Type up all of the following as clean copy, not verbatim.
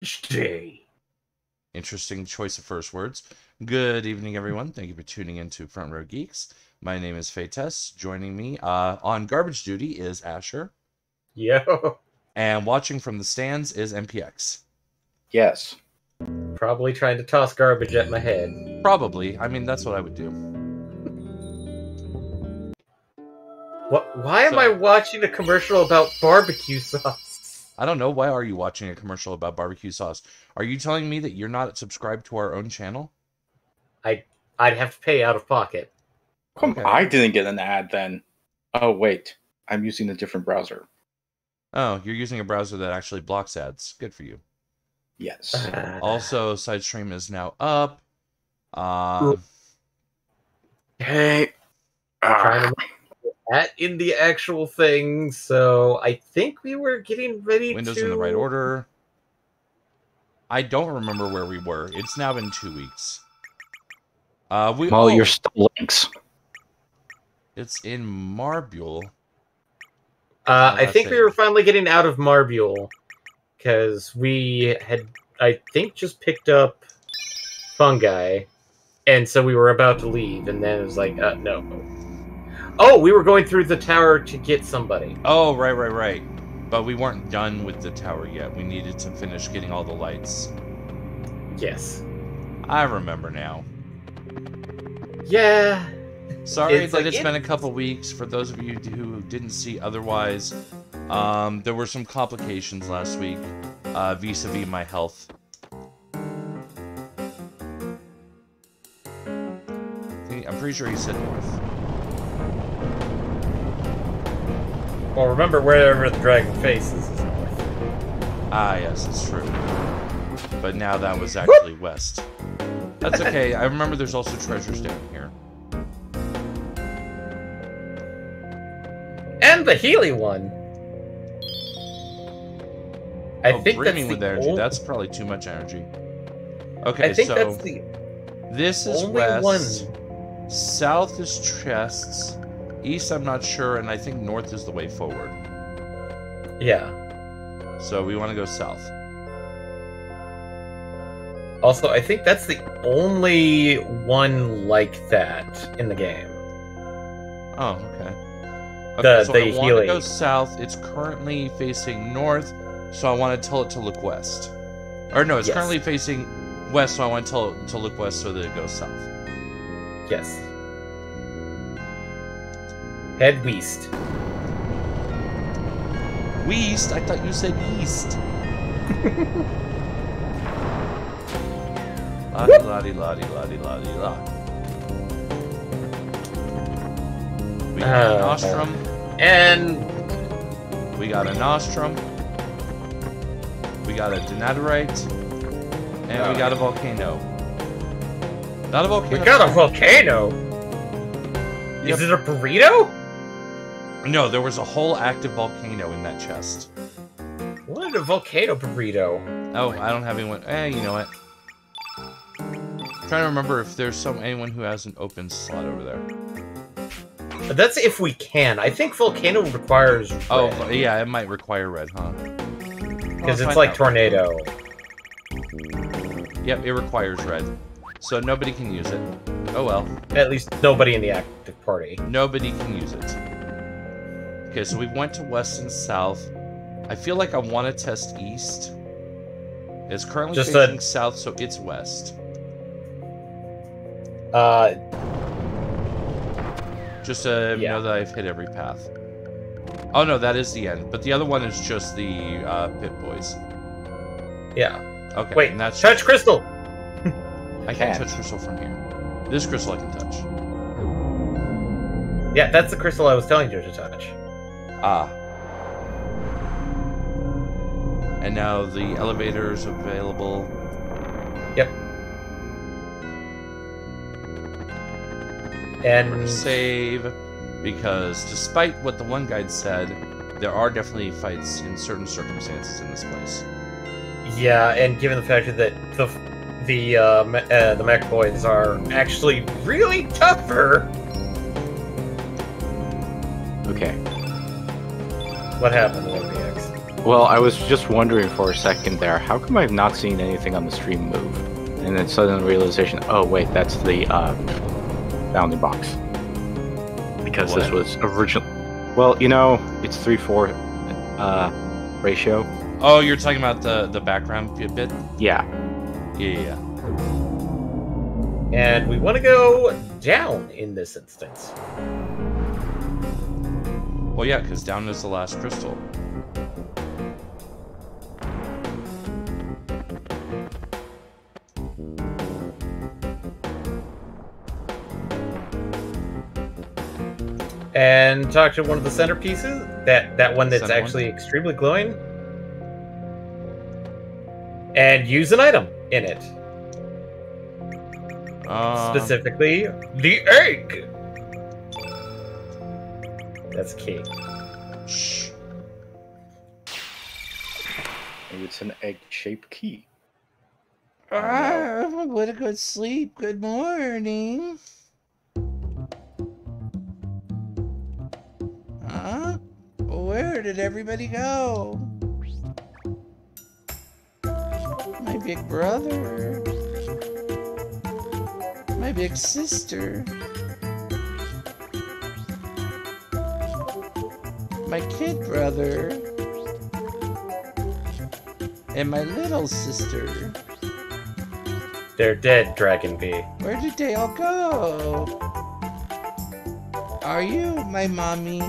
Stay. Interesting choice of first words. Good evening, everyone. Thank you for tuning in to Front Row Geeks. My name is Fates. Joining me on garbage duty is Asher. Yo. And watching from the stands is MPX. Yes. Probably trying to toss garbage at my head. Probably. I mean, that's what I would do. Why am I watching a commercial about barbecue sauce? I don't know. Why are you watching a commercial about barbecue sauce? Are you telling me that you're not subscribed to our own channel? I'd have to pay out of pocket. Okay. I didn't get an ad then. Oh, wait. I'm using a different browser. Oh, you're using a browser that actually blocks ads. Good for you. Yes. Also, Sidestream is now up. Hey. Trying to make that in the actual thing, so I think we were getting ready Windows to... in the right order. I don't remember where we were. It's now been 2 weeks. You're still links. It's in Marbule. I think we were finally getting out of Marbule, because we had, I think, just picked up fungi, and so we were about to leave, and then it was like, no. Oh, we were going through the tower to get somebody. Oh, right. But we weren't done with the tower yet. We needed to finish getting all the lights. Yes. I remember now. Yeah. Sorry that it's been a couple weeks. For those of you who didn't see otherwise, there were some complications last week vis-a-vis my health. I'm pretty sure he said north. Well, remember, wherever the dragon faces is north. Ah, yes, it's true. But now that was actually west. That's okay. I remember there's also treasures down here. And the Healy one. I think brimming that's with energy. That's probably too much energy. Okay, I think so that's the this is only west. one. South is chests. East, I'm not sure, and I think north is the way forward. Yeah. So we want to go south. Also, I think that's the only one like that in the game. Oh, okay. Okay, so I want to Healy. go south. It's currently facing north, so I want to tell it to look west. Or no, it's currently facing west, so I want to tell it to look west so that it goes south. Yes. Head west. West? I thought you said east. La-di-la-di-la-di-la-di-la-di-la. We got an nostrum. And we got a nostrum. We got a denaturite. And we got a volcano. Not a volcano. We got a volcano? Yep. Is it a burrito? No, there was a whole active volcano in that chest. What a volcano burrito? Oh, I don't have anyone. You know what? I'm trying to remember if there's anyone who has an open slot over there. That's if we can. I think volcano requires red. Oh, yeah, it might require red, huh? Because it's like tornado. Yep, it requires red. So nobody can use it. Oh well. At least nobody in the active party. Nobody can use it. Okay, so we went to west and south. I feel like I want to test east. It's currently facing south, so it's west. Just to know that I've hit every path. Oh no, that is the end. But the other one is just the Pit Boys. Yeah. Okay. Wait, and that's touch crystal! I can't touch crystal from here. This crystal I can touch. Yeah, that's the crystal I was telling you to touch. Ah. And now the elevator is available. Yep. And save, because despite what the one guide said, there are definitely fights in certain circumstances in this place. Yeah, and given the fact that the mech boys are actually really tougher. Okay. What happened, MPX? Well, I was just wondering for a second there, how come I've not seen anything on the stream move? And then sudden realization, oh wait, that's the bounding box. Because this was original. Well, you know, it's 3-4 ratio. Oh, you're talking about the background bit? Yeah. Yeah. And we want to go down in this instance. Well, yeah, because down is the last crystal. And talk to one of the centerpieces. That one that's actually extremely glowing. And use an item in it. Specifically, the egg! That's key. Shh. Maybe it's an egg-shaped key. I'm gonna go to sleep. Good morning. Huh? Where did everybody go? My big brother. My big sister. My kid brother. And my little sister. They're dead, Dragon Bee. Where did they all go? Are you my mommy?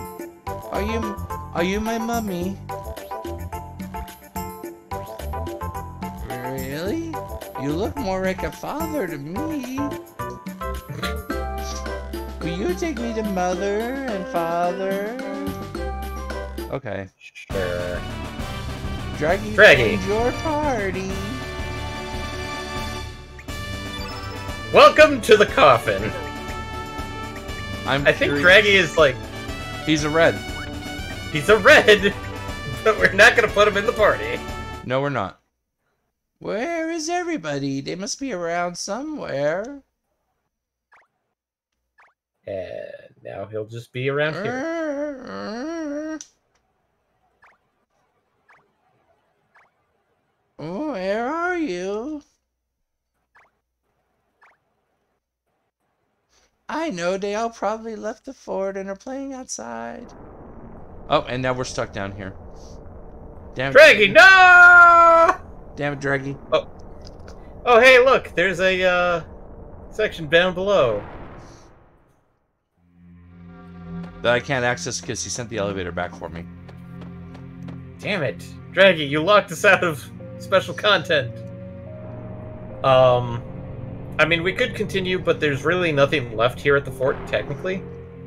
Are you my mummy? Really? You look more like a father to me. Will you take me to mother and father? Okay. Sure. Draggy, Draggy. Your party. Welcome to the coffin. I think Draggy is like... He's a red. He's a red, but we're not going to put him in the party. No, we're not. Where is everybody? They must be around somewhere. And now he'll just be around here. Where are you? I know they all probably left the fort and are playing outside. Oh, and now we're stuck down here. Damn it, Draggy, no! Damn it, Draggy. Oh, hey, look, there's a section down below That I can't access because he sent the elevator back for me. Damn it, Draggy, you locked us out of special content. I mean, we could continue, but there's really nothing left here at the fort, technically.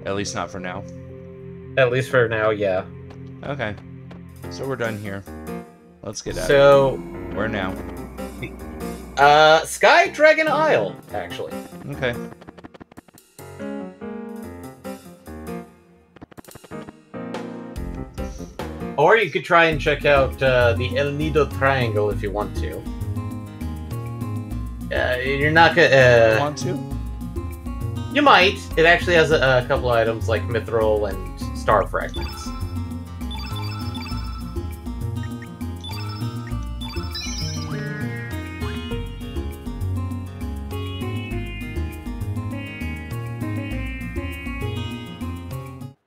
At least not for now. At least for now, yeah. Okay. So we're done here. Let's get out of here. Where now? Sky Dragon Isle, actually. Okay. Or you could try and check out the El Nido Triangle if you want to. You're not gonna... want to? You might. It actually has a couple items like Mithril and Star Fragments.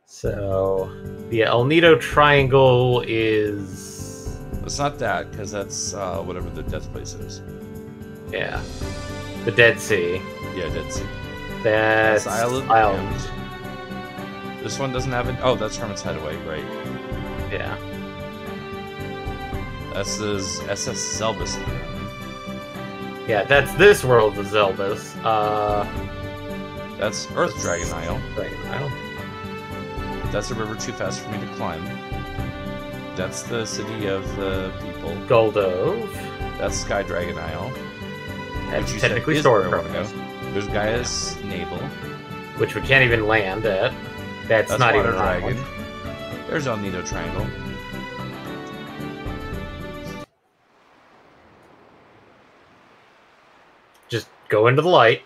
So, the El Nido Triangle is... It's not that, because that's whatever the death place is. Yeah. The Dead Sea. Yeah, Dead Sea. That's Island. This one doesn't have it. Oh, that's Hermit's Hideaway, right? Yeah. That's the SS Zelbus. Yeah, that's this world of Zelbus. That's Earth Dragon Isle. Dragon Isle. That's a river too fast for me to climb. That's the city of the people. Goldove. That's Sky Dragon Isle. That's technically Sword Chronicles. There's Gaia's Navel. Which we can't even land at. That's not even Dragon. There's El Nido Triangle. Just go into the light.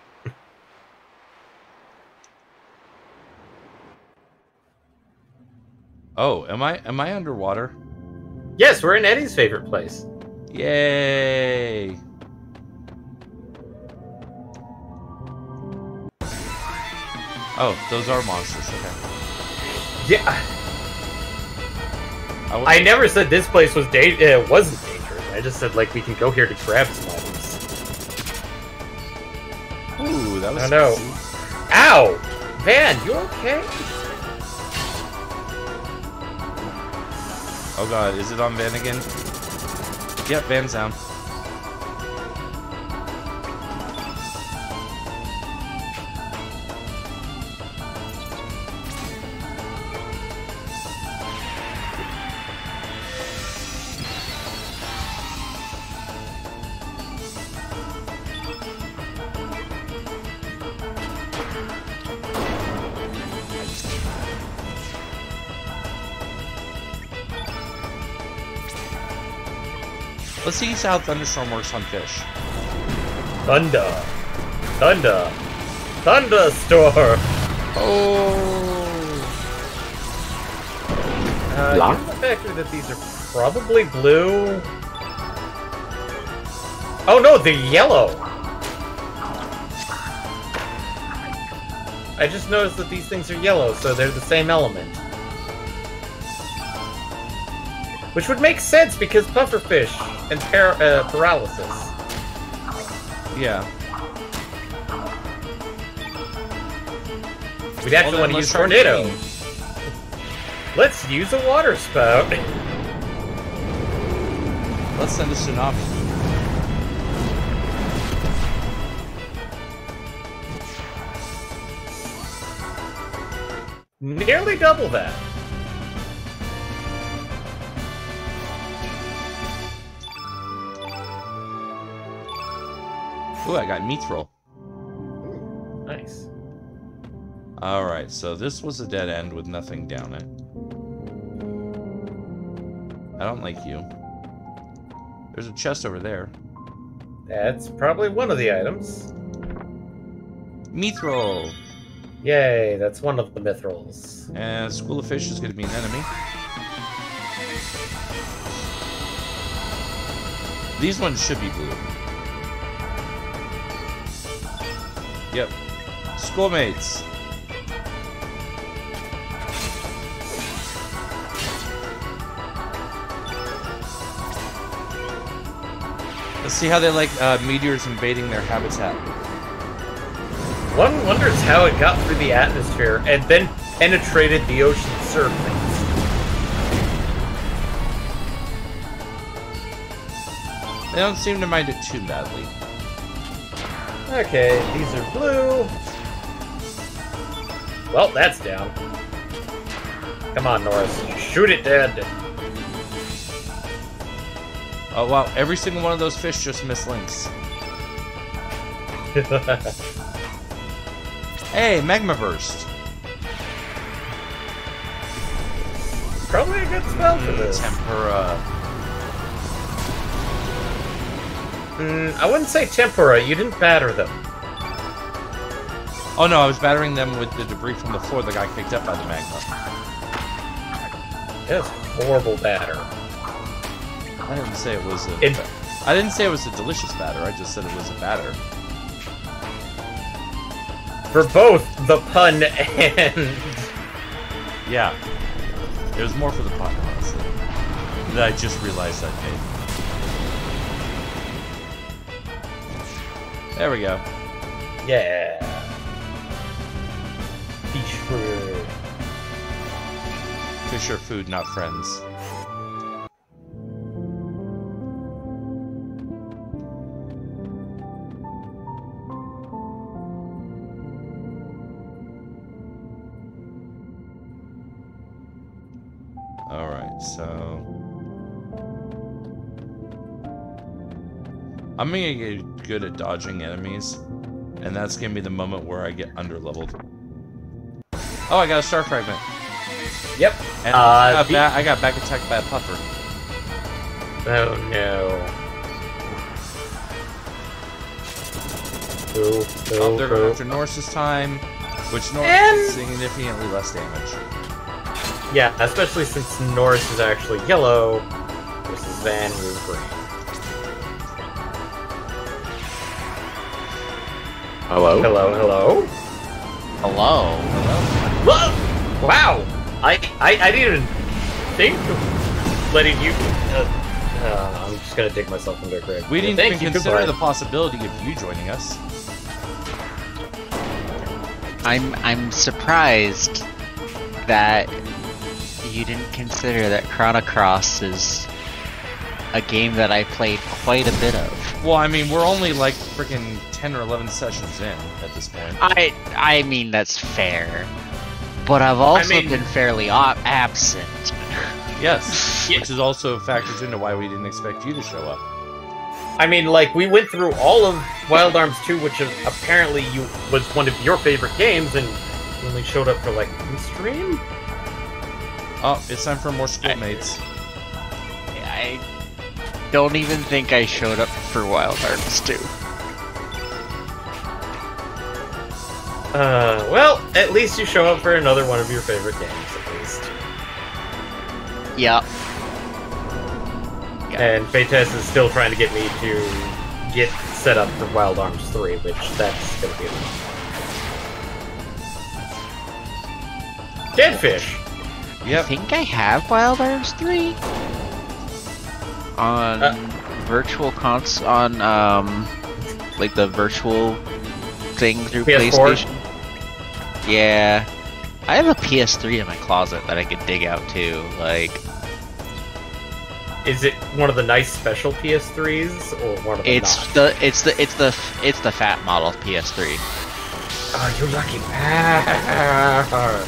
Oh, am I underwater? Yes, we're in Eddie's favorite place. Yay! Oh, those are monsters. Okay. Yeah. I never said this place was it wasn't dangerous. I just said like we can go here to grab some items. Ooh, that was. Oh no! Ow, Van, you okay? Oh god, is it on Van again? Yep, Van's down. Let's see how Thunderstorm works on fish. Thunder. Thunderstorm. Oh. Given the factor that these are probably blue. Oh no, they're yellow. I just noticed that these things are yellow, so they're the same element. Which would make sense because pufferfish and paralysis. Yeah. We'd actually want to use tornado. Let's use a water spout. Let's send a tsunami. Nearly double that. Ooh, I got mithril. Ooh, nice. Alright, so this was a dead end with nothing down it. I don't like you. There's a chest over there. That's probably one of the items. Mithril! Yay, that's one of the mithrils. And School of Fish is going to be an enemy. These ones should be blue. Yep. Schoolmates! Let's see how they like meteors invading their habitat. One wonders how it got through the atmosphere and then penetrated the ocean surface. They don't seem to mind it too badly. Okay, these are blue. Well, that's down. Come on, Norris. Shoot it dead. Oh wow, every single one of those fish just mislinks. Hey, Magma Burst. Probably a good spell for this. Tempura. I wouldn't say tempura. You didn't batter them. Oh no, I was battering them with the debris from the floor that got kicked up by the magma. That's horrible batter. I didn't say it was a... I didn't say it was a delicious batter. I just said it was a batter. For both the pun and... Yeah. It was more for the pun, honestly. That I just realized I made. There we go. Yeah. Fish food. Fish are food, not friends. Alright, so... I'm gonna get good at dodging enemies, and that's gonna be the moment where I get underleveled. Oh, I got a star fragment. Yep. And I got back attacked by a puffer. Oh no. Oh, they're going after Norse this time, which Norse is significantly less damage. Yeah, especially since Norse is actually yellow. versus Van Roobrain. Hello? Hello, hello? Hello. Whoa! Wow! I didn't even think of letting you... I'm just gonna take myself into a grave. We didn't even consider the possibility of you joining us. I'm surprised that you didn't consider that Chrono Cross is a game that I played quite a bit of. Well, I mean, we're only like freaking 10 or 11 sessions in at this point. I mean, that's fair. But I've also been fairly absent. Yes, which is also factors into why we didn't expect you to show up. I mean, like, we went through all of Wild Arms 2, which apparently was one of your favorite games, and you only showed up for, like, one stream? Oh, it's time for more schoolmates. I don't even think I showed up for Wild Arms 2. Well, at least you show up for another one of your favorite games, at least. Yeah. And Paytest is still trying to get me to get set up for Wild Arms 3, which that's gonna be Deadfish! Yep. I think I have Wild Arms 3 on virtual like the virtual thing through PS4? PlayStation. Yeah. I have a PS3 in my closet that I could dig out too, like... Is it one of the nice special PS3s, or one of the It's the fat model PS3. Oh, you lucky bastard!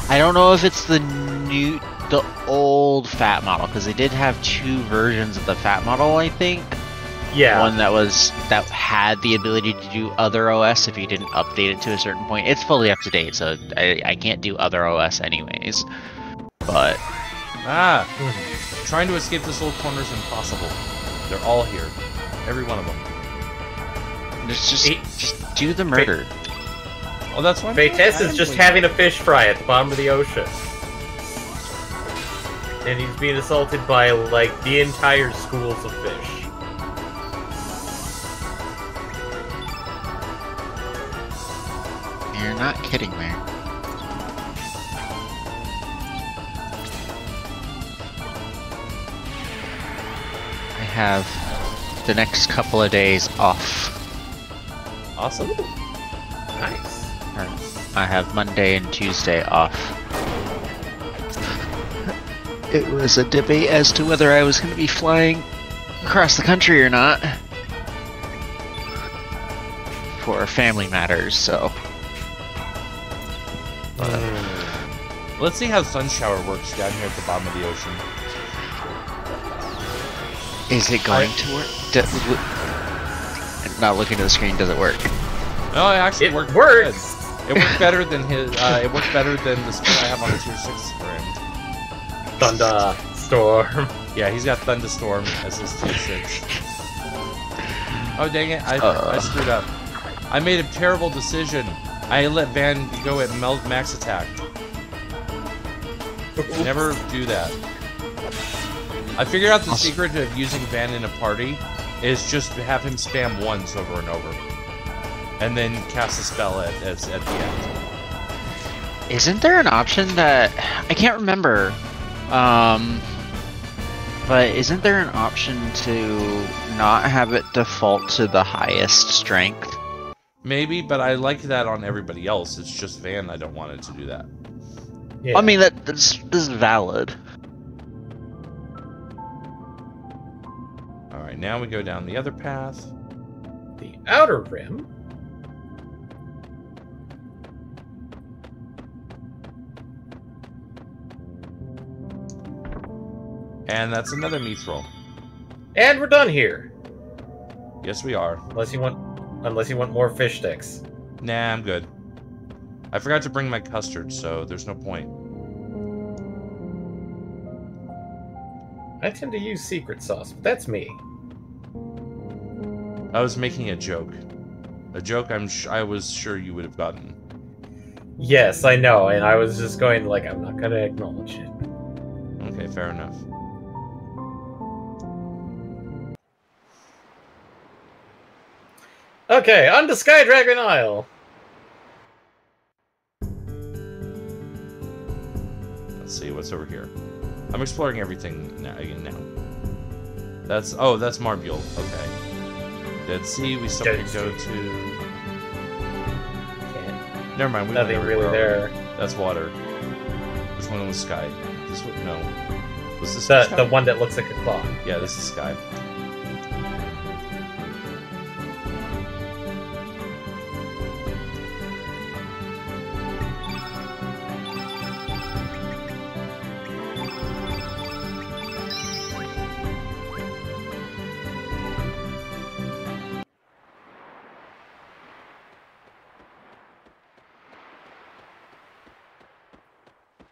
I don't know if it's the old fat model, because they did have two versions of the fat model, I think. Yeah. One that had the ability to do other OS if you didn't update it to a certain point. It's fully up to date, so I can't do other OS anyways. But Trying to escape this little corner is impossible. They're all here, every one of them. Just do the murder. Oh, that's why. Paytest is just having a fish fry at the bottom of the ocean. And he's being assaulted by, like, the entire schools of fish. You're not kidding me. I have the next couple of days off. Awesome. Nice. I have Monday and Tuesday off. It was a debate as to whether I was going to be flying across the country or not. For family matters, so... Let's see how Sun Shower works down here at the bottom of the ocean. Is it going to work? Not looking at the screen, does it work? No, it actually works. Works. It works better than his. It works better than the skill I have on the tier 6 for him. Thunderstorm. Yeah, he's got Thunderstorm as his tier 6. Oh dang it! I screwed up. I made a terrible decision. I let Van go at max attack. Never do that. I figured out the secret of using Van in a party is just to have him spam once over and over. And then cast a spell at the end. Isn't there an option that... I can't remember. But isn't there an option to not have it default to the highest strength? Maybe, but I like that on everybody else. It's just Van I don't want it to do that. Yeah. I mean, this is valid. Alright, now we go down the other path. The Outer Rim. And that's another Mithril. And we're done here. Yes, we are. Unless you want more fish sticks. Nah, I'm good. I forgot to bring my custard, so there's no point. I tend to use secret sauce, but that's me. I was making a joke. A joke I was sure you would have gotten. Yes, I know, and I was just going like, I'm not gonna acknowledge it. Okay, fair enough. Okay, on to Sky Dragon Isle. Let's see what's over here. I'm exploring everything now. That's Marbule. Okay. Dead Sea. We still can go to. Can't. Never mind. We Nothing really there. That's water. Which one was sky? This one? No. Was this the one that looks like a claw? Yeah, this is sky.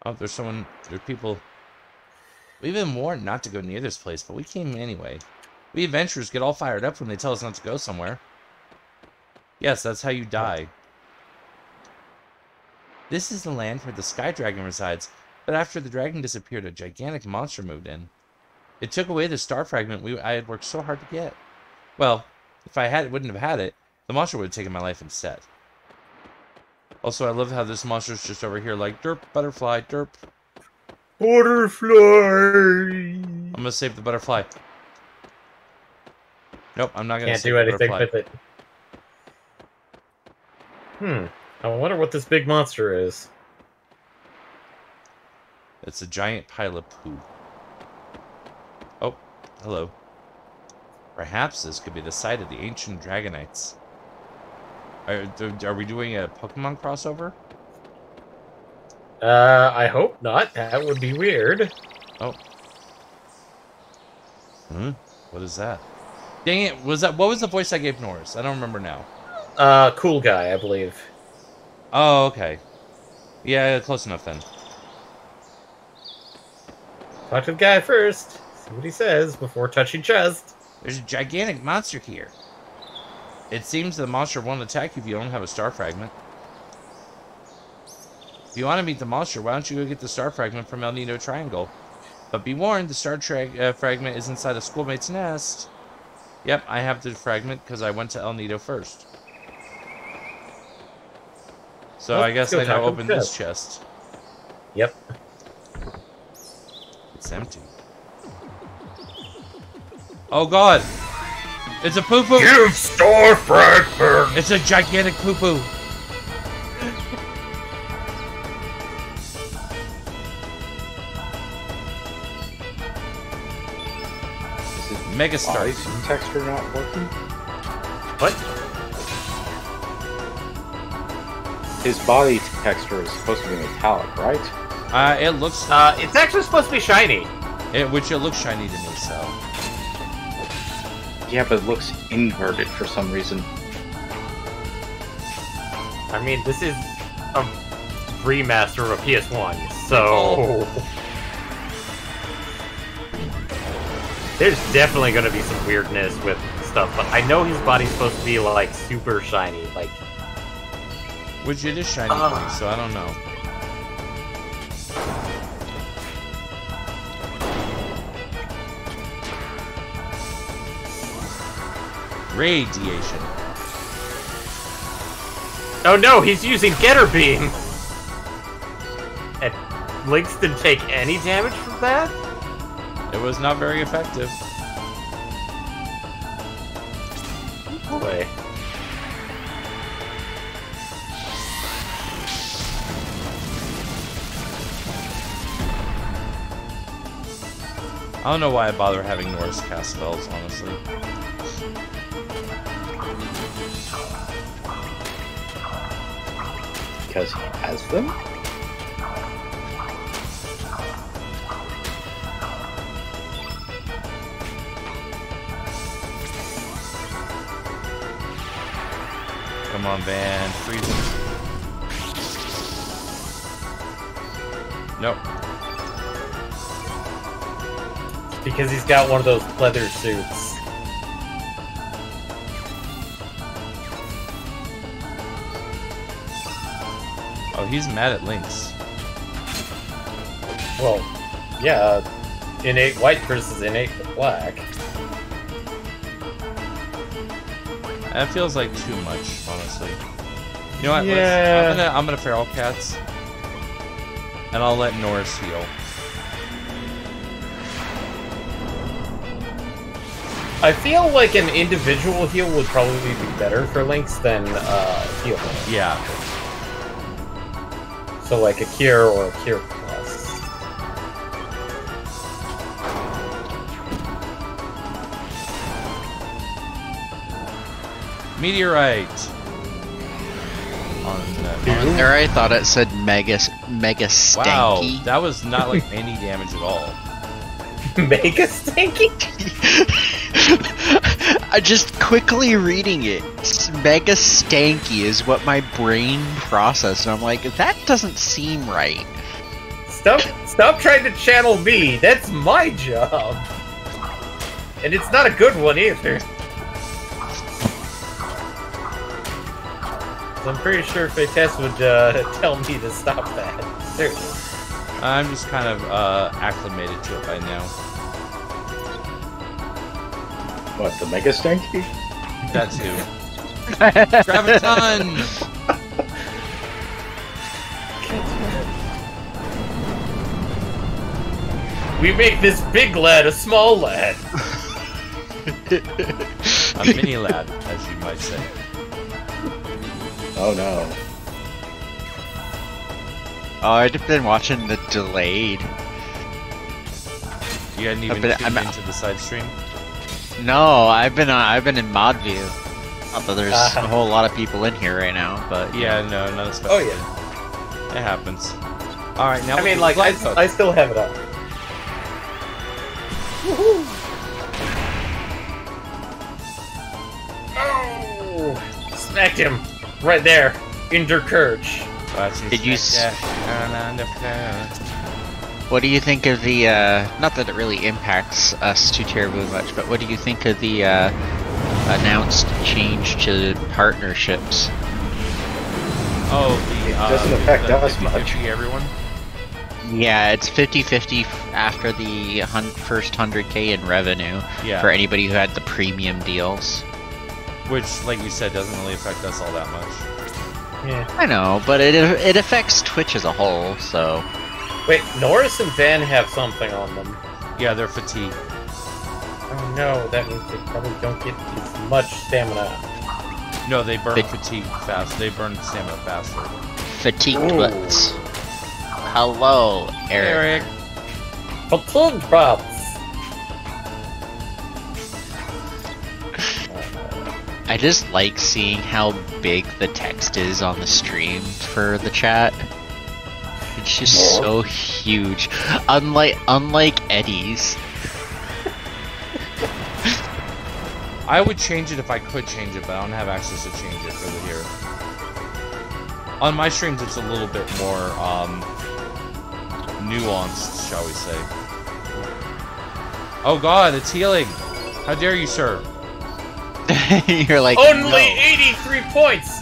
Oh, there's people. We've been warned not to go near this place, but we came anyway. We adventurers get all fired up when they tell us not to go somewhere. Yes, that's how you die. This is the land where the Sky Dragon resides, but after the dragon disappeared, a gigantic monster moved in. It took away the star fragment I had worked so hard to get. Well, if I wouldn't have had it, the monster would have taken my life instead. Also, I love how this monster's just over here like, derp, butterfly, derp. Butterfly! I'm gonna save the butterfly. Nope, I'm not gonna Can't save do the anything butterfly. with it. I wonder what this big monster is. It's a giant pile of poo. Oh, hello. Perhaps this could be the site of the ancient Dragonites. Are we doing a Pokemon crossover? I hope not. That would be weird. Oh. What is that? Dang it, what was the voice I gave Norris? I don't remember now. Cool guy, I believe. Oh, okay. Yeah, close enough then. Talk to the guy first. See what he says before touching chest. There's a gigantic monster here. It seems the monster won't attack you if you don't have a star fragment. If you want to meet the monster, why don't you go get the star fragment from El Nido Triangle? But be warned, the star fragment is inside a schoolmate's nest. Yep, I have the fragment because I went to El Nido first. So I guess I now open this chest. Yep. It's empty. Oh god! It's a poo-poo! Give star fragment! It's a gigantic poo-poo! Mega Star. Is texture not working? What? His body texture is supposed to be metallic, right? It looks... it's actually supposed to be shiny. Which it looks shiny to me, so... Yeah, but it looks inverted for some reason. I mean, this is a remaster of a PS1, so... There's definitely going to be some weirdness with stuff, but I know his body's supposed to be, like, super shiny, like... Which it is shiny for me, so I don't know. Radiation. Oh no, he's using Getter Beam! And Lynx didn't take any damage from that? It was not very effective. Boy. I don't know why I bother having Norris cast spells, honestly. Because he has them? Come on, Van. Freeze him. Nope. Because he's got one of those leather suits. Oh, he's mad at Lynx. Well, yeah, innate white versus innate black. That feels like too much, honestly. You know what? Yeah. I'm gonna feral cats, and I'll let Norris heal. I feel like an individual heal would probably be better for Lynx than heal. Yeah. So like a cure or a cure plus. Meteorite. There, I thought it said mega stanky. Wow, that was not like any damage at all. Mega stanky? I just quickly reading it. Mega stanky is what my brain processed, and I'm like, that doesn't seem right. Stop trying to channel me. That's my job. And it's not a good one either. I'm pretty sure Fatesse would tell me to stop that. Seriously. I'm just kind of acclimated to it by now. What, the Mega Stanky? That too. Graviton! We make this big lad a small lad. A mini lad, as you might say. Oh no. Oh, I've been watching the delayed. You hadn't even tuned into the side stream? No, I've been in mod view. Not that there's a whole lot of people in here right now, but yeah, no, not especially. Oh yeah, it happens. All right, now I mean, like I still have it up. Woohoo! Oh, smacked him right there in der Courage. Did you? What do you think of the? Not that it really impacts us too terribly much, but what do you think of the announced change to partnerships? Oh, it doesn't affect us 50, much. 50 everyone. Yeah, it's 50-50 after the first 100K in revenue for anybody who had the premium deals. Which, like you said, doesn't really affect us all that much. Yeah. I know, but it affects Twitch as a whole, so... Wait, Norris and Van have something on them. Yeah, they're fatigued. Oh no, that means they probably don't get as much stamina. No, they burn fatigue fast. They burn stamina faster. Fatigued butts. Hello, Eric. Fatigued butts! I just like seeing how big the text is on the stream for the chat. It's just so huge. Unlike Eddie's. I would change it if I could change it, but I don't have access to change it for the here. On my streams, it's a little bit more nuanced, shall we say. Oh god, it's healing! How dare you, sir? You're like, only no. 83 points!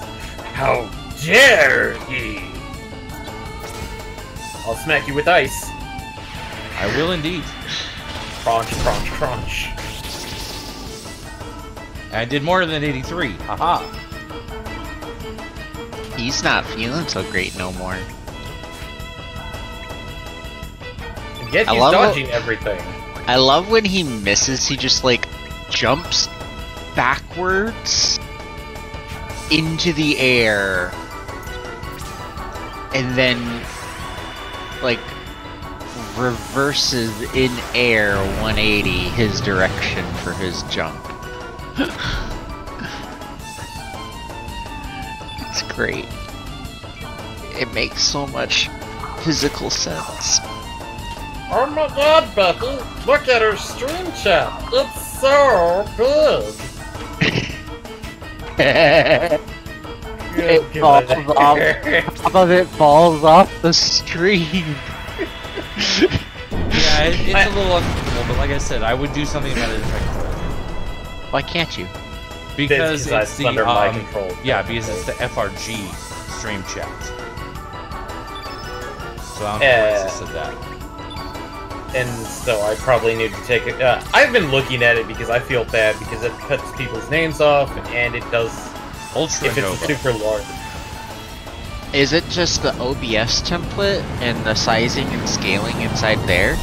How dare he! I'll smack you with ice. I will indeed. Crunch, crunch, crunch. I did more than 83. Haha. He's not feeling so great no more. And yet he's dodging everything. I love when he misses, he just like jumps backwards into the air and then like reverses in air 180 his direction for his jump. It's great. It makes so much physical sense. Oh my god, Becky! Look at her stream chat! It's so big! It falls off. Some of it falls off the stream. Yeah, it's a little uncomfortable, but like I said, I would do something about it if I could. Why can't you? Because it's the under my control. Yeah, because it's the FRG stream chat. So I don't know why I said that. And so I probably need to take it. I've been looking at it because I feel bad because it cuts people's names off, and it does. Ultra if it's Nova. super large. Is it just the OBS template and the sizing and scaling inside there?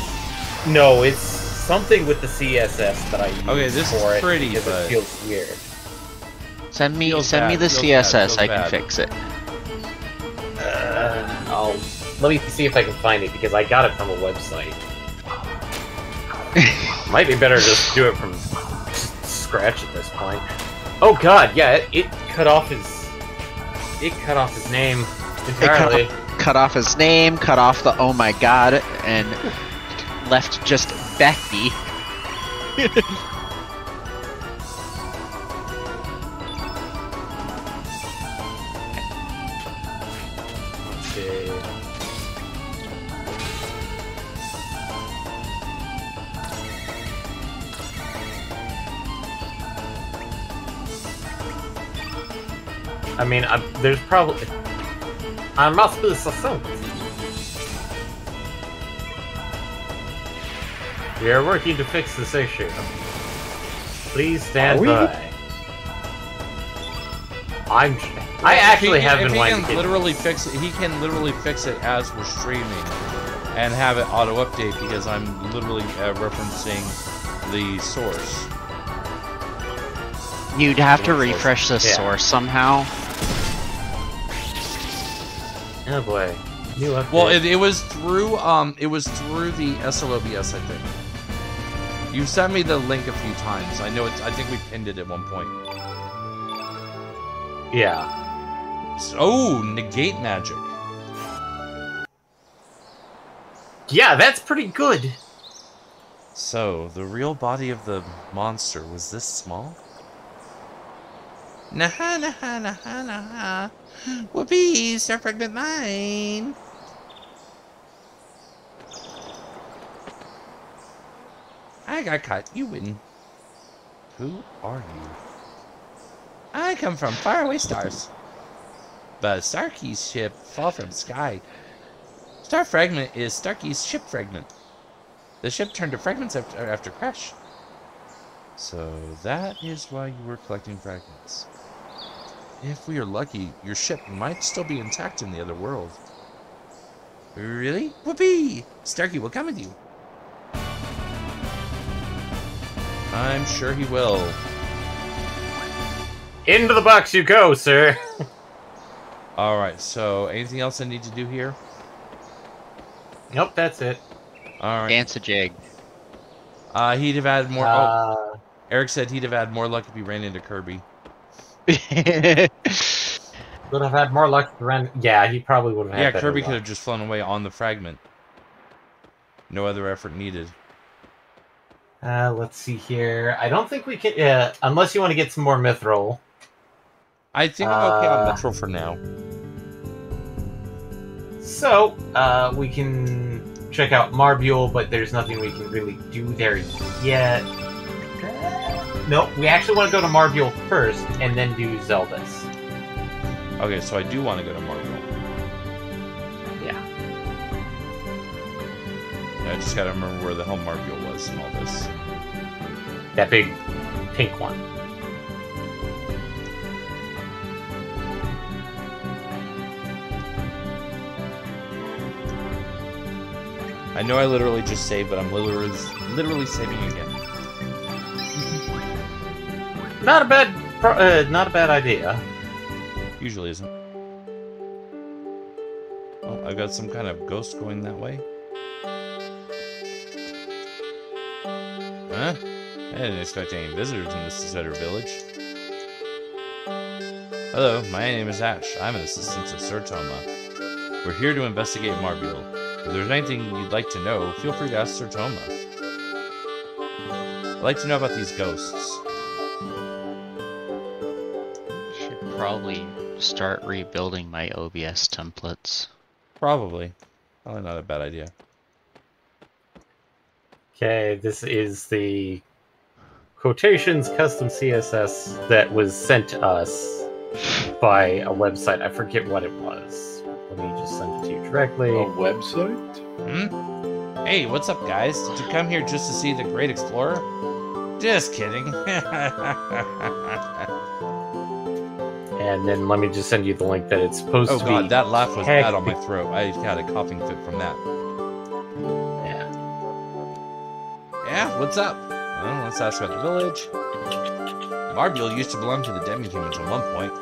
No, it's something with the CSS that I use Okay, this for is it pretty, because but- it feels weird. Send me Feels the bad, feels CSS. bad, feels I can bad. fix it. Let me see if I can find it because I got it from a website. Might be better to just do it from scratch at this point. Oh god, yeah, it cut off his name entirely. Cut off his name, cut off the oh my god, and left just Becky. Let's see. I mean, there's probably... I must be succinct. We are working to fix this issue. Please stand by. I actually have been wanting to get... He can literally fix it as we're streaming and have it auto-update because I'm literally referencing the source. You'd have to refresh the source somehow. Oh boy. New update. Well, it was through the SLOBS, I think. You sent me the link a few times. I know I think we pinned it at one point. Yeah. Oh, negate magic. Yeah, that's pretty good. So, the real body of the monster was this small? Nah, nah, nah, nah. Whoopee, Star Fragment mine. I got caught. You win. Who are you? I come from faraway stars. But Starkey's ship fall from sky. Star Fragment is Starkey's ship fragment. The ship turned to fragments after crash. So that is why you were collecting fragments. If we are lucky, your ship might still be intact in the other world. Really? Whoopee! Starkey will come with you. I'm sure he will. Into the box you go, sir. Alright, so anything else I need to do here? Nope, that's it. Alright. Dance a jig. He'd have had more... Eric said he'd have had more luck if he ran into Kirby. Would have had more luck to run. Yeah, he probably would have had better Kirby luck. could have just flown away on the fragment. No other effort needed. Let's see here. I don't think we can... unless you want to get some more Mithril. I think I'm okay on Metro for now. So, we can check out Marbule, but there's nothing we can really do there yet. Nope, we actually want to go to Marbule first, and then do Zelda's. Okay, so I do want to go to Marvel. Yeah. I just gotta remember where the hell Marvel was and all this. That big pink one. I know I literally just saved, but I'm literally saving again. Not a bad idea. Usually isn't. Oh, I've got some kind of ghost going that way. Huh? I didn't expect any visitors in this deserted village. Hello, my name is Ash. I'm an assistant to Sir Toma. We're here to investigate Marbule. If there's anything you'd like to know, feel free to ask Sir Toma. I'd like to know about these ghosts. Should probably start rebuilding my OBS templates. Probably not a bad idea. Okay, this is the quotations custom CSS that was sent to us by a website. I forget what it was. Let me just send it to you directly. A website? Hey, what's up, guys? Did you come here just to see the Great Explorer? Just kidding. And then let me just send you the link that it's supposed to be. Oh god, that laugh was bad on my throat. I had a coughing fit from that. Yeah. Yeah, what's up? Well, let's ask about the village. Marbule used to belong to the demi-humans at one point.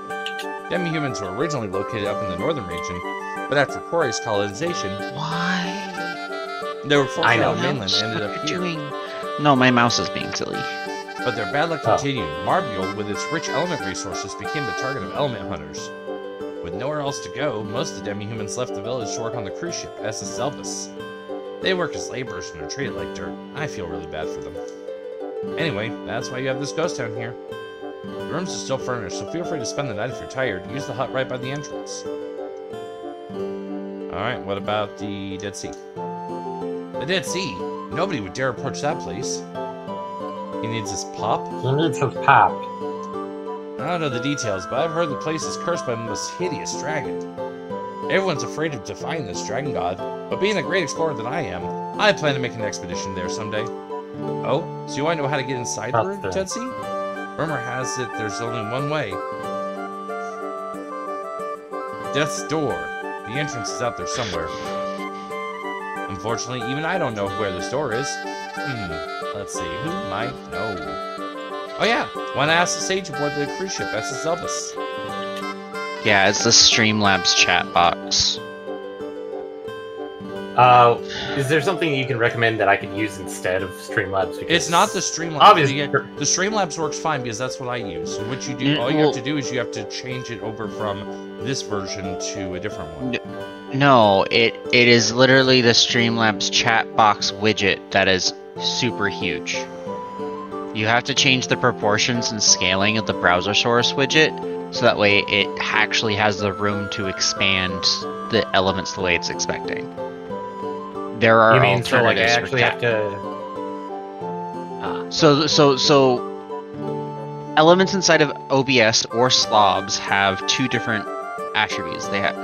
Demi-humans were originally located up in the northern region, but after Quarry's colonization... Why? They were forced out of the mainland and ended up here. No, my mouse is being silly. But their bad luck continued. Marbule, with its rich element resources, became the target of element hunters. With nowhere else to go, most of the demi-humans left the village to work on the cruise ship, SS Elvis. They work as laborers and are treated like dirt. I feel really bad for them. Anyway, that's why you have this ghost town here. The rooms are still furnished, so feel free to spend the night if you're tired. Use the hut right by the entrance. Alright, what about the Dead Sea? The Dead Sea? Nobody would dare approach that place. He needs his pop? He needs his pop. I don't know the details, but I've heard the place is cursed by the most hideous dragon. Everyone's afraid of defying this dragon god, but being the great explorer that I am, I plan to make an expedition there someday. Oh, so you want to know how to get inside the Dead Sea? Rumor has it there's only one way. Death's Door. The entrance is out there somewhere. Unfortunately, even I don't know where this door is. Let's see, who might know? Oh yeah, why not ask the sage aboard the cruise ship, SS Elvis? Yeah, it's the Streamlabs chat box. Is there something you can recommend that I could use instead of Streamlabs? Because it's not the Streamlabs. Obviously, the Streamlabs works fine because that's what I use. So what you do, all you have to do is you have to change it over from this version to a different one. No, it is literally the Streamlabs chat box widget that is super huge. You have to change the proportions and scaling of the browser source widget, so that way it actually has the room to expand the elements the way it's expecting. There are alternatives. So like I actually have to... So elements inside of OBS or slobs have two different attributes. They have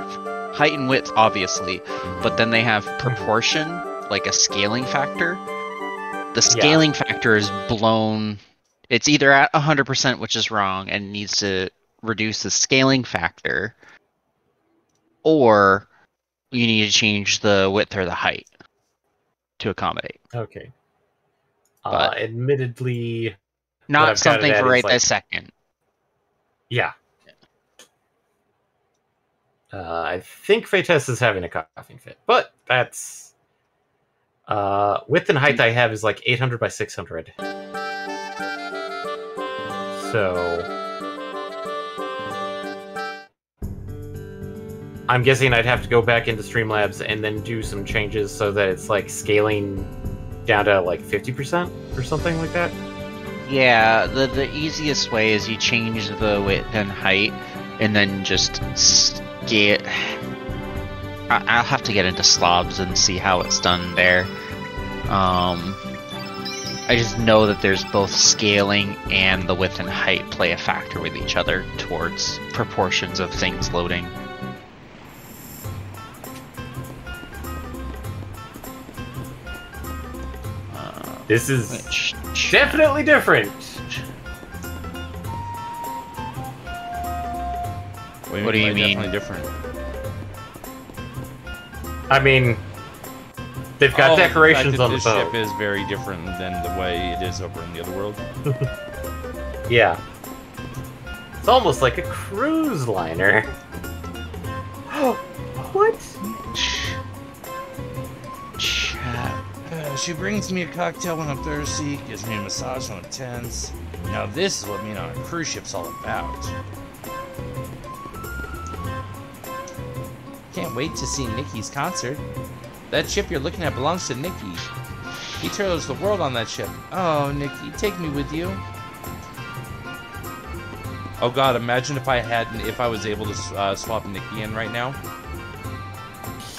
height and width, obviously, but then they have proportion, like a scaling factor. The scaling factor is blown. It's either at 100%, which is wrong, and needs to reduce the scaling factor, or you need to change the width or the height to accommodate. Okay. Admittedly, not something for right this second. Yeah. I think Fates is having a coughing fit, but that's... width and height I have is like 800 by 600. So... I'm guessing I'd have to go back into Streamlabs and then do some changes so that it's like scaling down to like 50% or something like that. Yeah, the easiest way is you change the width and height and then just scale. I'll have to get into slobs and see how it's done there. I just know that there's both scaling and the width and height play a factor with each other towards proportions of things loading. This is definitely different. What do you mean? Definitely different. I mean, they've got decorations on the boat. This ship is very different than the way it is over in the other world. Yeah. It's almost like a cruise liner. What? She brings me a cocktail when I'm thirsty, gives me a massage when I'm tense. Now this is what being on a cruise ship's all about. Can't wait to see Nikki's concert. That ship you're looking at belongs to Nikki. He tours the world on that ship. Oh, Nikki, take me with you. Oh god, imagine if I was able to swap Nikki in right now.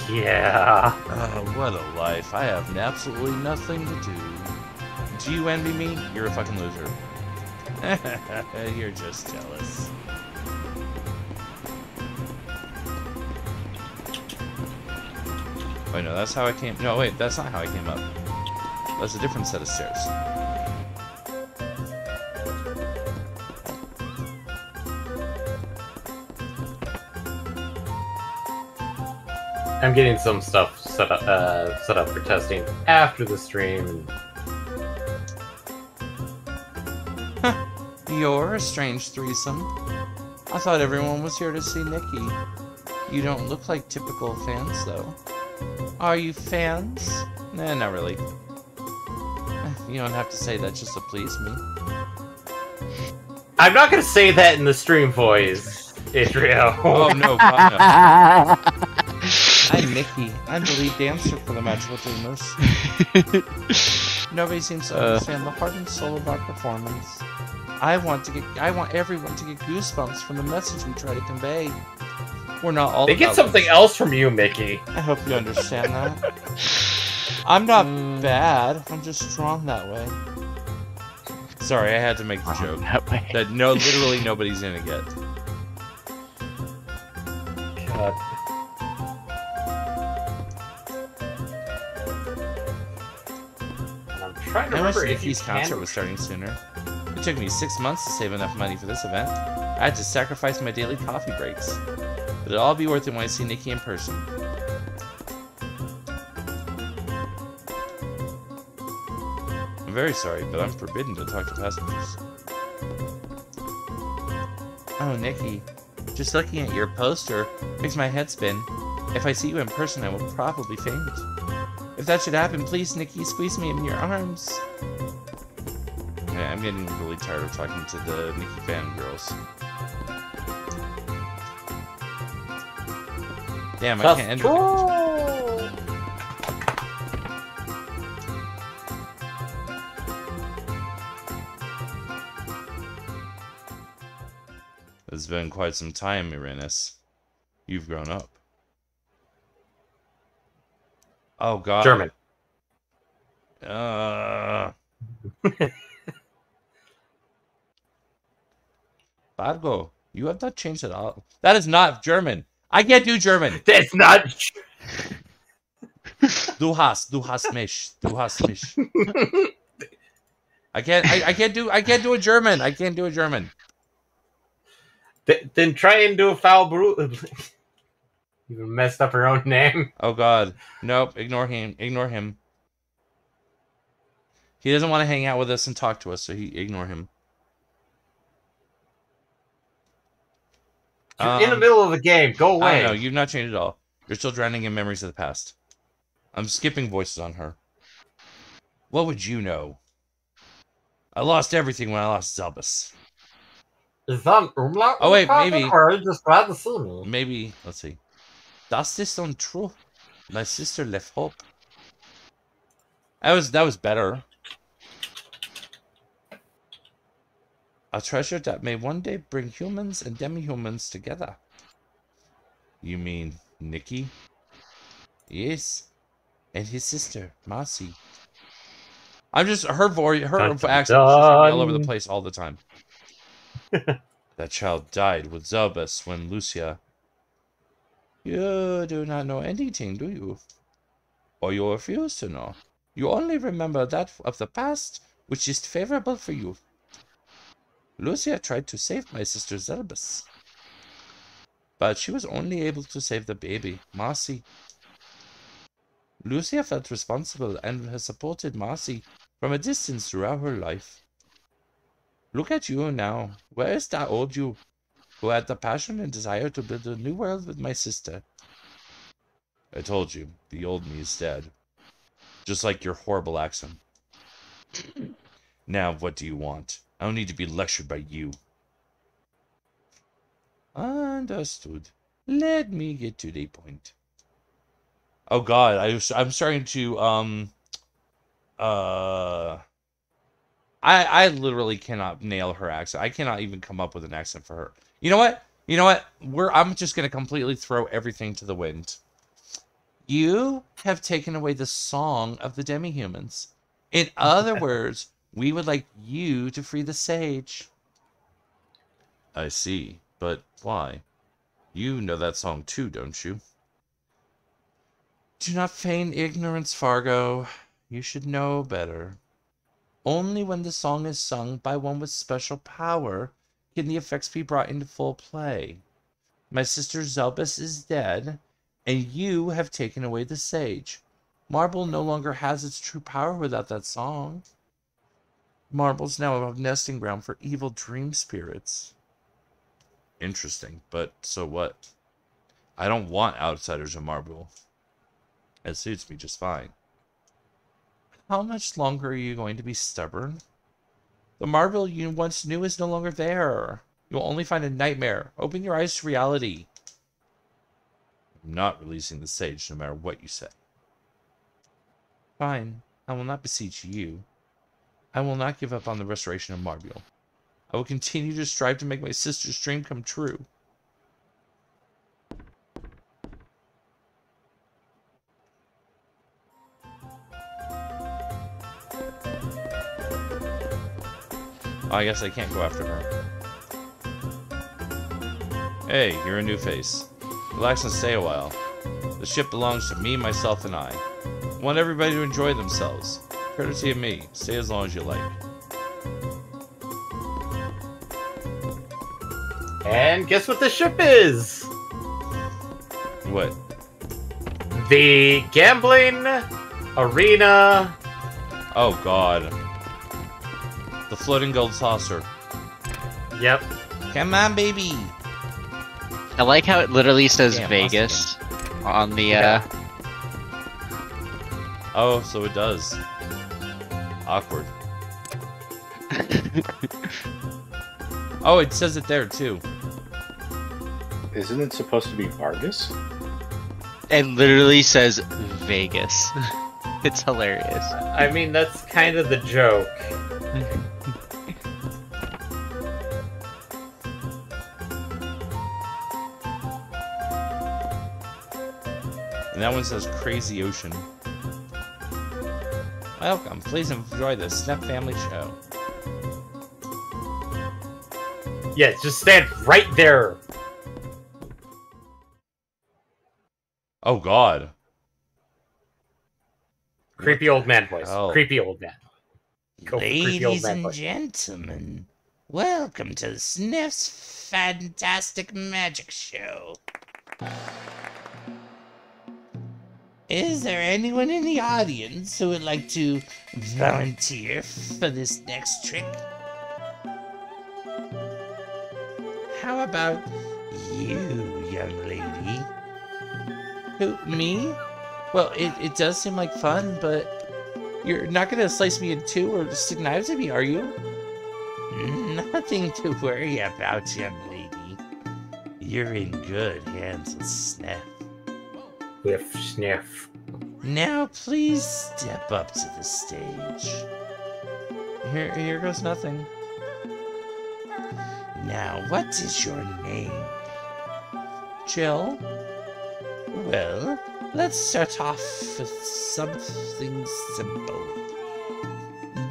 Yeah. Oh, what a life. I have absolutely nothing to do. Do you envy me? You're a fucking loser. You're just jealous. Wait, no, that's how I came... No, wait, that's not how I came up. That's a different set of stairs. I'm getting some stuff set up for testing after the stream. You're a strange threesome. I thought everyone was here to see Nikki. You don't look like typical fans, though. Are you fans? Nah, not really. You don't have to say that just to please me. I'm not gonna say that in the stream voice, Israel. Oh, no, God, no. I'm Nikki. I'm the lead dancer for the Magical Dreamers. Nobody seems to understand the heart and soul of our performance. I want everyone to get goosebumps from the message we try to convey. We're not all. They get something else from you, Mickey. I hope you understand that. I'm not bad. I'm just drawn that way. Sorry, I had to make the joke. That literally nobody's gonna get. God. I'm trying to remember if Nikki's concert was starting sooner. It took me 6 months to save enough money for this event. I had to sacrifice my daily coffee breaks. But it'll all be worth it when I see Nikki in person. I'm very sorry, but I'm forbidden to talk to passengers. Oh, Nikki. Just looking at your poster makes my head spin. If I see you in person, I will probably faint. If that should happen, please, Nikki, squeeze me in your arms. Yeah, I'm getting really tired of talking to the Nikki fangirls. Damn, I can't end it. It's been quite some time, Irenis. You've grown up. Oh, God. German. Fargo, you have not changed at all. That is not German. I can't do German. That's not. Du hast mich. I can't do a German. I can't do a German. Then try and do a foul brew. You messed up her own name. Oh God, nope. Ignore him. Ignore him. He doesn't want to hang out with us and talk to us, so ignore him. You're in the middle of the game. Go away. I don't know. You've not changed at all. You're still drowning in memories of the past. I'm skipping voices on her. What would you know? I lost everything when I lost Zelbus. Is that an umlaut? Oh wait, maybe. Or are you just glad to see me? Maybe. Let's see. Das ist untrue. My sister left hope. That was better. A treasure that may one day bring humans and demi-humans together. You mean Nikki? Yes. And his sister, Marcy. I'm just, her accent is just all over the place all the time. That child died with Zelbus when Lucia... You do not know anything, do you? Or you refuse to know. You only remember that of the past which is favorable for you. Lucia tried to save my sister Zelbus. But she was only able to save the baby, Marcy. Lucia felt responsible and has supported Marcy from a distance throughout her life. Look at you now. Where is that old you, who had the passion and desire to build a new world with my sister? I told you, the old me is dead. Just like your horrible accent. Now, what do you want? I don't need to be lectured by you. Understood. Let me get to the point. Oh God, I'm starting to I literally cannot nail her accent. I cannot even come up with an accent for her. You know what? You know what? I'm just gonna completely throw everything to the wind. You have taken away the song of the demi-humans. In other words, we would like you to free the sage. I see, but why? You know that song too, don't you? Do not feign ignorance, Fargo. You should know better. Only when the song is sung by one with special power can the effects be brought into full play. My sister Zelbus is dead, and you have taken away the sage. Marble no longer has its true power without that song. Marble's now a nesting ground for evil dream spirits. Interesting, but so what? I don't want outsiders in Marble. It suits me just fine. How much longer are you going to be stubborn? The Marble you once knew is no longer there. You'll only find a nightmare. Open your eyes to reality. I'm not releasing the sage no matter what you say. Fine. I will not beseech you. I will not give up on the restoration of Marble. I will continue to strive to make my sister's dream come true. Oh, I guess I can't go after her. Hey, you're a new face. Relax and stay a while. The ship belongs to me, myself, and I. I want everybody to enjoy themselves. Courtesy of me. Stay as long as you like. And guess what the ship is? What? The gambling arena. Oh, God. The floating gold saucer. Yep. Come on, baby. I like how it literally says Damn, Vegas on the, Yeah. Oh, so it does. Awkward. Oh, it says it there, too. Isn't it supposed to be Vargas? It literally says Vegas. It's hilarious. I mean, that's kind of the joke. And that one says Crazy Ocean. Welcome, please enjoy the Snap Family Show. Yeah, just stand right there. Oh, God. Creepy old man voice. hell? Creepy old man. Go for creepy old Ladies man and voice. gentlemen, welcome to Sniff's Fantastic Magic Show. Is there anyone in the audience who would like to volunteer for this next trick? How about you, young lady? Who, me? Well, it does seem like fun, but you're not gonna slice me in two or stick knives at me, are you? Nothing to worry about, young lady. You're in good hands with Sniff. Whiff, sniff. Now please step up to the stage. Here goes nothing. Now, what is your name? Jill? Well, let's start off with something simple.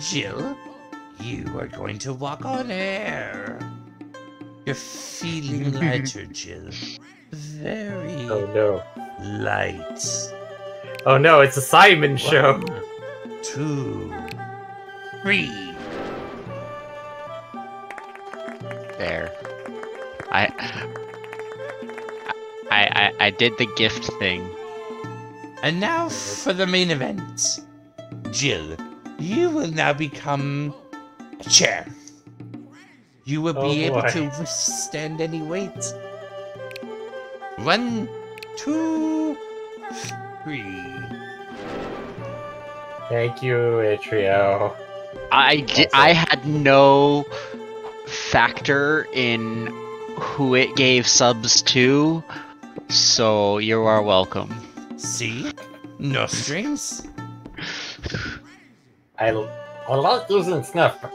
Jill, you are going to walk on air. You're feeling lighter, Jill. Very Oh no. light. Oh no, it's a Simon show. 1, 2, 3. There. I did the gift thing. And now for the main event. Jill, you will now become a chair. You will be able boy. to withstand any weight. 1, 2, 3. Thank you, Atrio. I had no factor in who it gave subs to, so you are welcome. See? No strings. I like using snuff, but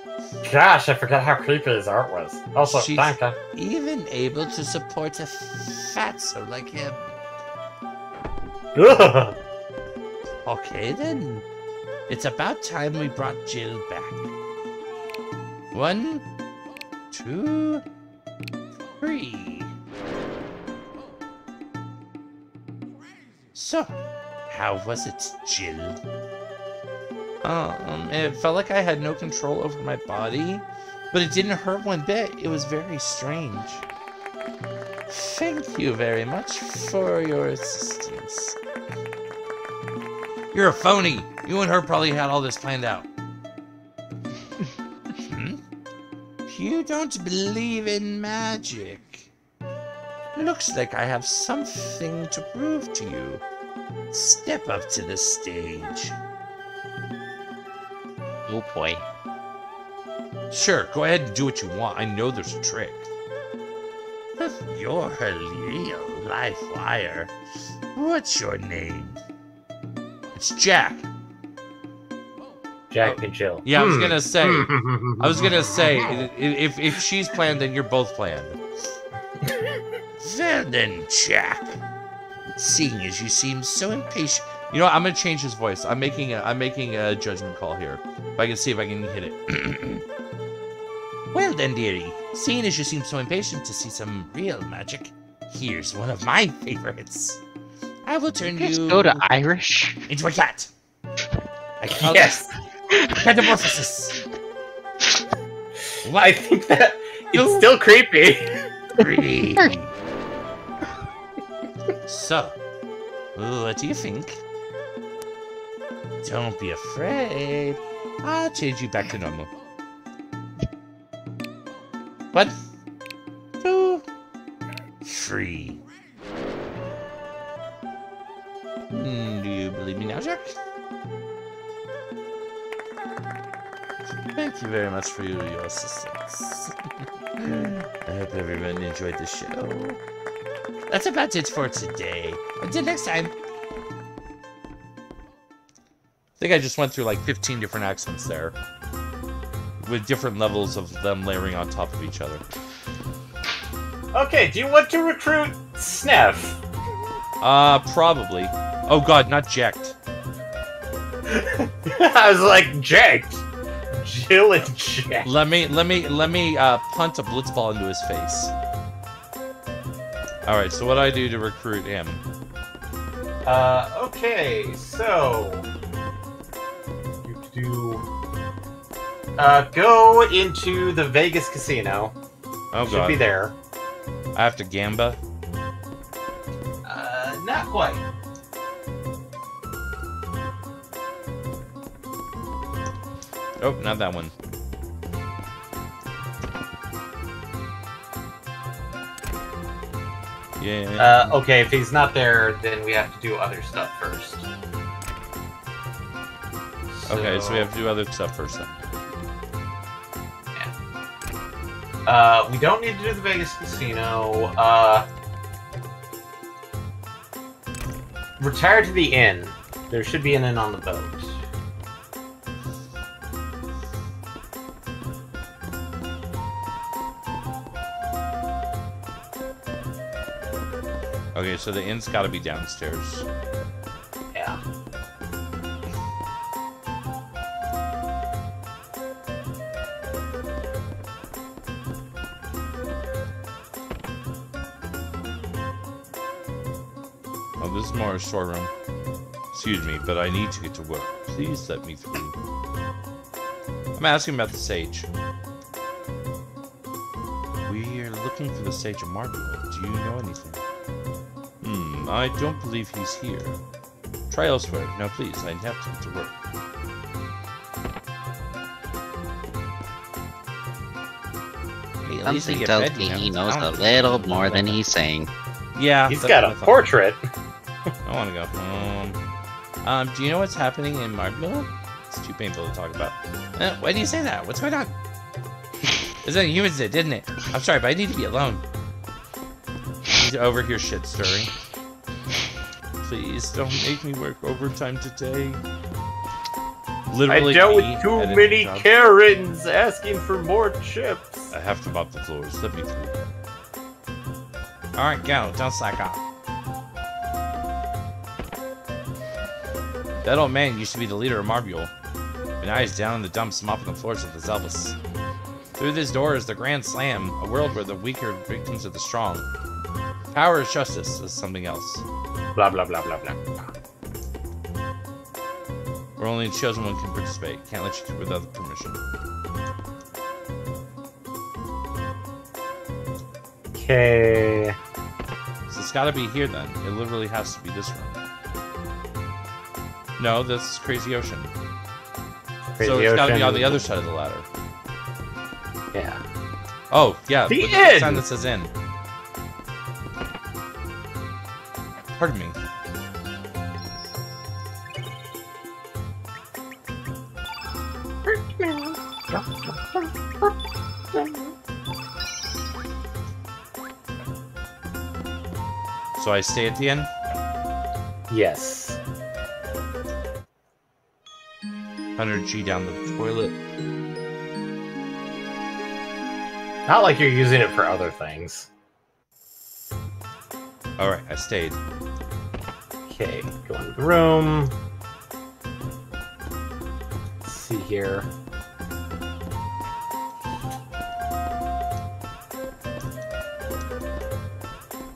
gosh, I forgot how creepy his art was. Also, She's thank you. even able to support a fatso like him. Ugh. Okay then. It's about time we brought Jill back. 1, 2, 3. So, How was it, Jill? It felt like I had no control over my body, but it didn't hurt one bit. It was very strange. Thank you very much for your assistance. You're a phony. You and her probably had all this planned out. You don't believe in magic. Looks like I have something to prove to you. Step up to the stage. Oh boy. Sure, go ahead and do what you want. I know there's a trick. You're a real life wire. What's your name? It's Jack. Jack and Jill. Yeah, I was gonna say. If she's planned, then you're both planned. Well then, Jack. Seeing as you seem so impatient. You know what, I'm gonna change his voice. I'm making a judgment call here. If I can see if I can hit it. Well then, dearie. Seeing as you seem so impatient to see some real magic, here's one of my favorites. I will turn you Go to Irish. into a cat. I call Yes! this metamorphosis. I think that it's still creepy. Pretty. So, what do you think? Don't be afraid. I'll change you back to normal. 1, 2, 3. Do you believe me now, Jack? Thank you very much for your assistance. I hope everyone enjoyed the show. That's about it for today. Until next time. I think I just went through like 15 different accents there. With different levels of them layering on top of each other. Okay, do you want to recruit Sneff? Probably. Oh god, not jacked. I was like, jacked. Jill and Jack. Let me punt a blitzball into his face. Alright, so what do I do to recruit him? Okay, so you do go into the Vegas casino. Oh Should god. be there. I have to gamba? Not quite. Oh, not that one. Yeah. Okay, if he's not there, then we have to do other stuff first. Okay, so we have to do other stuff first then. Yeah. We don't need to do the Vegas casino. Retire to the inn. There should be an inn on the boat. Okay, so the inn's gotta be downstairs. Yeah. Oh, this is more a storeroom. Excuse me, but I need to get to work. Please let me through. I'm asking about the sage. We're looking for the sage of Marble. Do you know anything? I don't believe he's here. Try elsewhere. No, please, I have to get to work. Hey, at least I Something get tells fed me now. he knows I a don't- little more than he's saying. Yeah. He's that's got what a I thought. portrait. I want to go home. Do you know what's happening in Marble? It's too painful to talk about. Why do you say that? What's going on? It's like humans did, didn't it? I'm sorry, but I need to be alone. I need to overhear shit stirring. Please don't make me work overtime today. Literally, I dealt me with too at a many job. Karens asking for more chips. I have to mop the floors. Let me through. Alright, go. Don't slack off. That old man used to be the leader of Marbule. But now he's down in the dumps mopping the floors with his Elvis. Through this door is the Grand Slam, a world where the weak are victims of the strong. Power is justice is something else. Blah, blah, blah, blah, blah. where only chosen one can participate. Can't let you through without permission. Okay. So it's gotta be here then. It literally has to be this room. No, that's Crazy Ocean. So it's gotta be on the other side of the ladder. Yeah. Oh, yeah. The look end! at the sign that says in. Pardon me. So I stay at the end? Yes. 100G down the toilet. Not like you're using it for other things. Alright, I stayed. Okay, go in the room. Let's see here.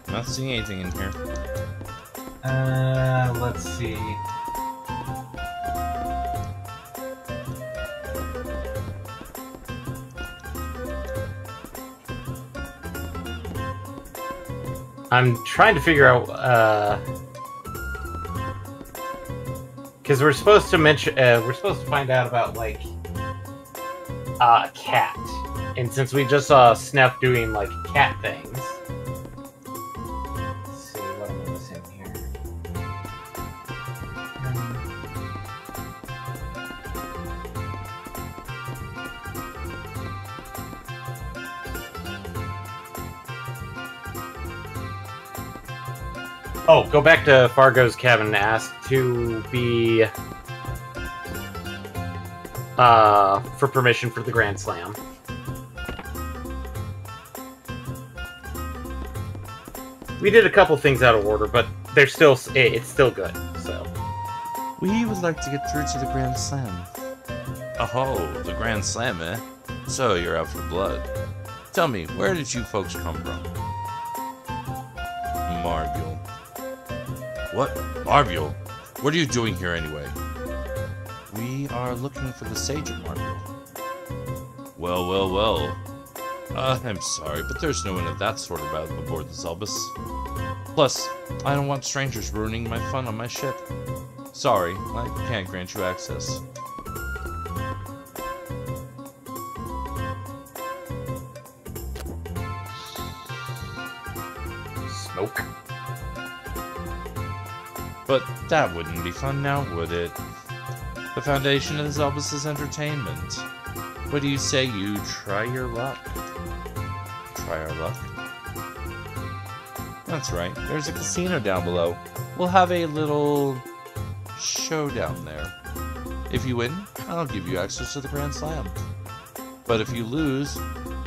I'm not seeing anything in here. Let's see. I'm trying to figure out, because we're supposed to mention, we're supposed to find out about, like, a cat. And since we just saw Snef doing, like, cat things. Let's see what I'm missing here. Oh, go back to Fargo's cabin and ask to be for permission for the Grand Slam. We did a couple things out of order, but they're still it's still good. So We would like to get through to the Grand Slam. Oh, the Grand Slam, eh? So you're out for blood. Tell me, where did you folks come from? Marbule. What? Marbule? What are you doing here anyway? We are looking for the Sage of Marbule. Well, well, well. I'm sorry, but there's no one of that sort about aboard the Zelbus. Plus, I don't want strangers ruining my fun on my ship. Sorry, I can't grant you access. smoke. But that wouldn't be fun now, would it? The foundation of the Zelbus is entertainment. What do you say you try your luck? Try our luck? That's right, there's a casino down below. We'll have a little showdown there. If you win, I'll give you access to the Grand Slam. But if you lose,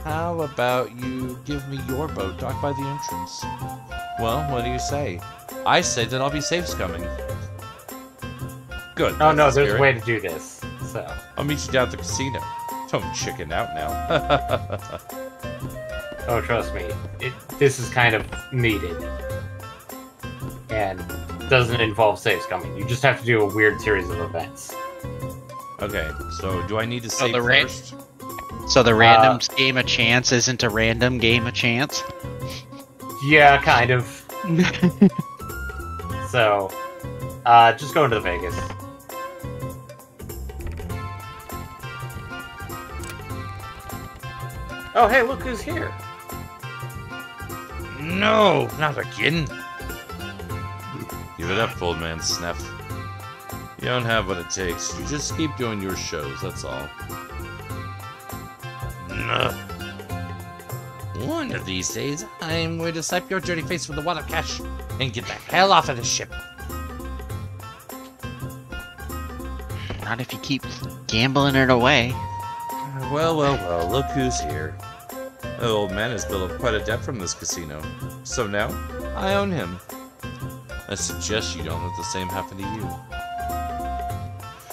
how about you give me your boat docked by the entrance? Well, what do you say? I say that I'll be safe scumming. Good. Oh no, there's a way to do this. So I'll meet you down at the casino. Don't chicken out now. oh, trust me, this is kind of needed, and doesn't involve saves coming. You just have to do a weird series of events. Okay, so do I need to save the first? So the random game of chance isn't a random game of chance? Yeah, kind of. So, just go into Vegas. Oh, hey, look who's here. No, not again. Give it up, old man Snef. You don't have what it takes. You just keep doing your shows, that's all. No. One of these days, I'm going to slap your dirty face with the water cash and get the hell off of this ship. Not if you keep gambling it away. Well, well, well, look who's here. The old man has built up quite a debt from this casino. So now, I own him. I suggest you don't let the same happen to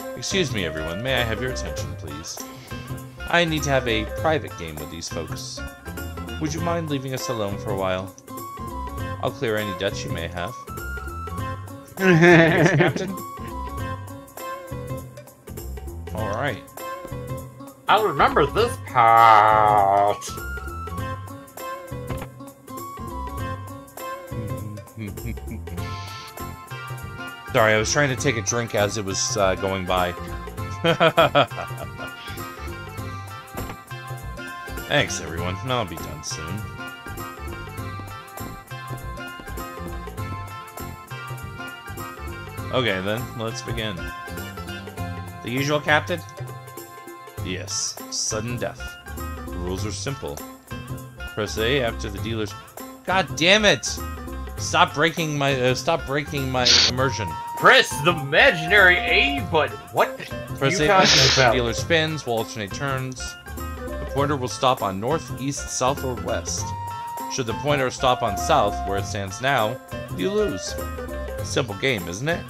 you. Excuse me, everyone. May I have your attention, please? I need to have a private game with these folks. Would you mind leaving us alone for a while? I'll clear any debts you may have. Yes, Captain? I'll remember this part. Sorry, I was trying to take a drink as it was going by. Thanks, everyone. I'll be done soon. Okay, then, let's begin. The usual, Captain? Yes, sudden death. The rules are simple. Press A after the dealer's... God damn it! Stop breaking my immersion. Press the imaginary A button. What? Press A after the dealer spins, will alternate turns. The pointer will stop on north, east, south, or west. Should the pointer stop on south, where it stands now, you lose. Simple game, isn't it?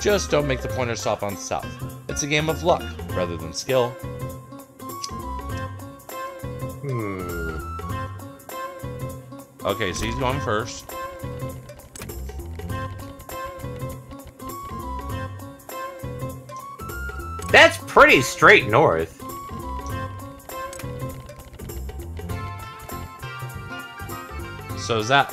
Just don't make the pointer stop on south. It's a game of luck, rather than skill. Okay, so he's going first. That's pretty straight north. So is that...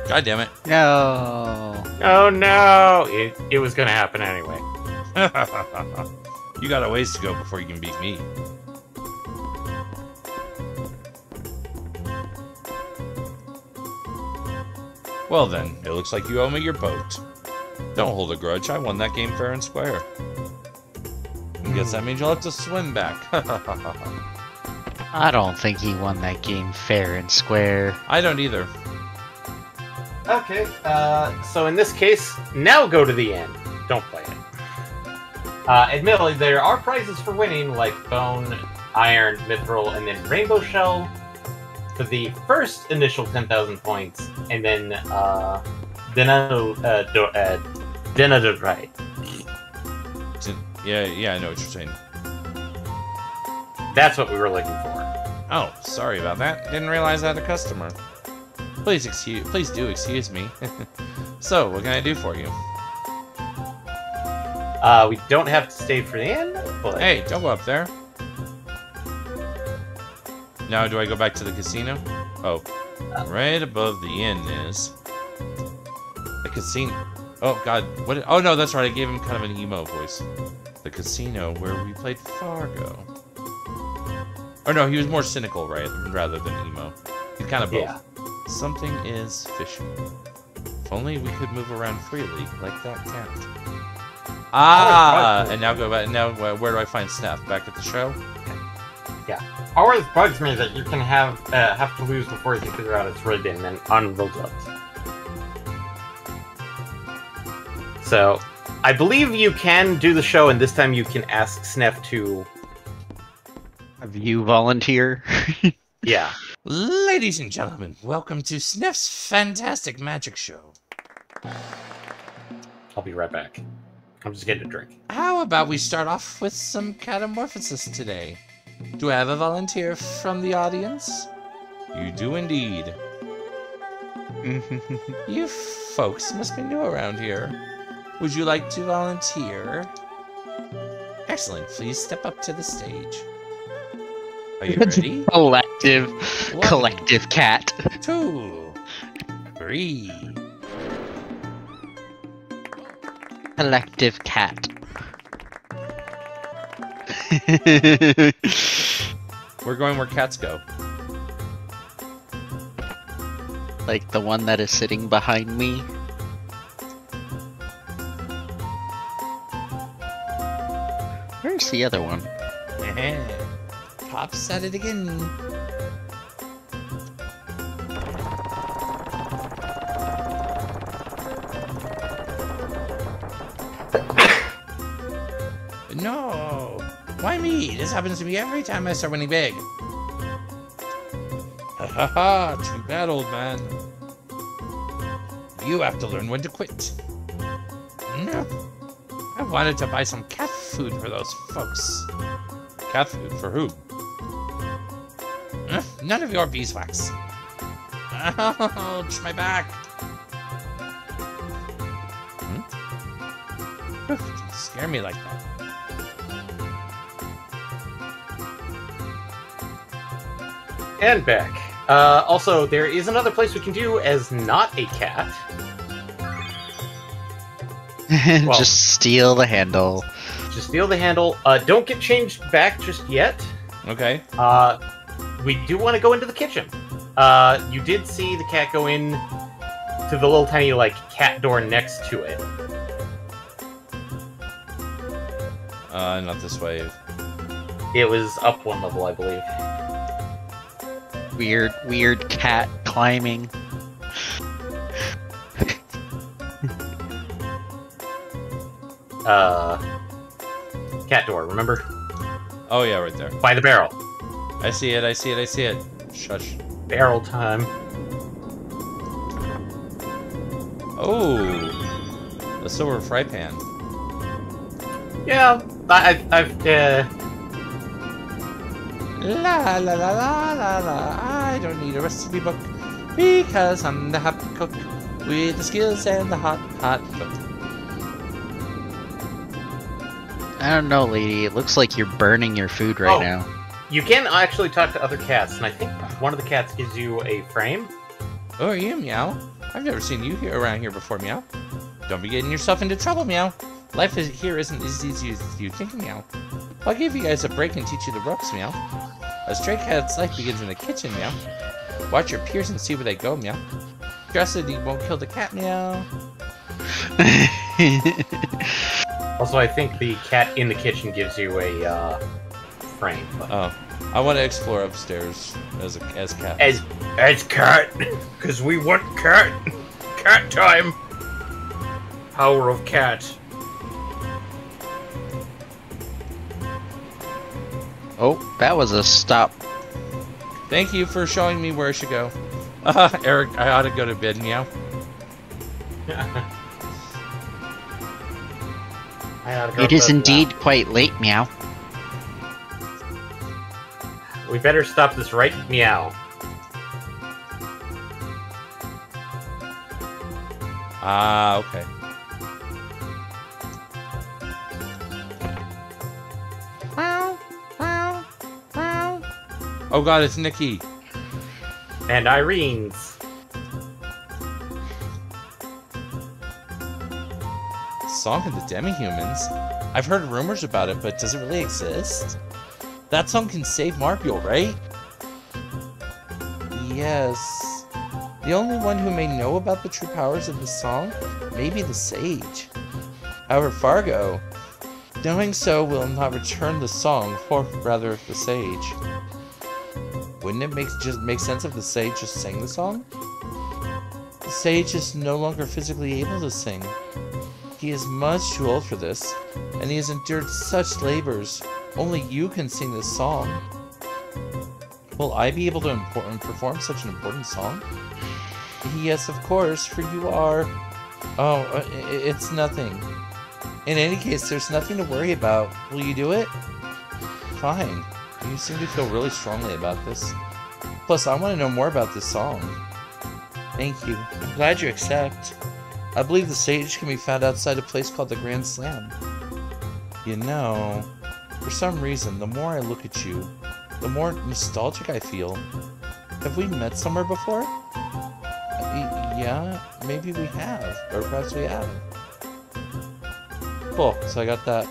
God damn it. No. Oh no! It was gonna happen anyway. You got a ways to go before you can beat me. Well then, it looks like you owe me your boat. Don't hold a grudge, I won that game fair and square. I guess that means you'll have to swim back. I don't think he won that game fair and square. I don't either. Okay, so in this case, now go to the end. Don't play it. Admittedly, there are prizes for winning, like bone, iron, mithril, and then rainbow shell for the first initial 10,000 points, and then, Denadorite. Yeah, I know what you're saying. That's what we were looking for. Oh, sorry about that. Didn't realize I had a customer. Please do excuse me. So, what can I do for you? We don't have to stay for the end, but... Hey, don't go up there. Now, do I go back to the casino? Oh, right above the inn is... the casino. Oh, God. What? Oh, no, that's right. I gave him kind of an emo voice. The casino where we played Fargo. Or no, he was more cynical, right? Rather than emo. He's kind of both. Yeah. Something is fishy. If only we could move around freely, like that cat. Ah! And now go back. Now, where do I find Snap? Back at the show? Yeah. Always bugs me that you can have to lose before you can figure out it's rigged and then unrolled up. So, I believe you can do the show, and this time you can ask Snef to... Have you volunteer? Yeah. Ladies and gentlemen, welcome to Snef's Fantastic Magic Show. I'll be right back. I'm just getting a drink. How about we start off with some catamorphosis today? Do I have a volunteer from the audience? You do indeed. You folks must be new around here. Would you like to volunteer? Excellent. Please step up to the stage. Are you ready? Collective cat. 2, 3. Collective cat. We're going where cats go. Like the one that is sitting behind me. Where's the other one? hops at it again. No! Why me? This happens to me every time I start winning big. Ha ha ha! Too bad, old man. You have to learn when to quit. No. I wanted to buy some cat food for those folks. Cat food? For who? None of your beeswax. Ouch, my back. Don't scare me like that. And back. Also, there is another place we can do as not a cat. Well, Just steal the handle. just steal the handle. Don't get changed back just yet. Okay. We do want to go into the kitchen. You did see the cat go in to the little tiny, like, cat door next to it. Not this way. It was up one level, I believe. Weird cat climbing. Cat door, remember? Oh yeah, right there. By the barrel. I see it, I see it, I see it. Shush. Barrel time. Oh! The silver fry pan. Yeah, I've La la la la la la. I don't need a recipe book because I'm the happy cook with the skills and the hot cook. I don't know, lady. It looks like you're burning your food right now. You can actually talk to other cats, and I think one of the cats gives you a frame. Oh, are you, Meow? I've never seen you here around here before, Meow. Don't be getting yourself into trouble, Meow. Life here isn't as easy as you think, Meow. I'll give you guys a break and teach you the ropes, Meow. A stray cat's life begins in the kitchen, Meow. Watch your peers and see where they go, Meow. Curiosity won't kill the cat, Meow. Also, I think the cat in the kitchen gives you a frame. Oh, I want to explore upstairs as cat. As cat, because we want cat. Cat time. Power of cat. Oh, that was a stop. Thank you for showing me where I should go. Eric, I ought to go to bed, Meow. It is indeed quite late, Meow. We better stop this right meow. Ah, okay. Oh god, it's Nikki. And Irene's. Song of the Demi-Humans? I've heard rumors about it, but does it really exist? That song can save Marbiel, right? Yes. The only one who may know about the true powers of the song may be the sage. However, Fargo, knowing so, will not return the song, or rather, the sage. Wouldn't it make sense if the sage just sang the song? The sage is no longer physically able to sing. He is much too old for this, and he has endured such labors. Only you can sing this song. Will I be able to perform such an important song? Yes, of course, for you are... Oh, it's nothing. In any case, there's nothing to worry about. Will you do it? Fine. You seem to feel really strongly about this. Plus, I want to know more about this song. Thank you. I'm glad you accept. I believe the sage can be found outside a place called the Grand Slam. You know, for some reason, the more I look at you, the more nostalgic I feel. Have we met somewhere before? Yeah, maybe we have. Or perhaps we haven't. Cool, so I got that.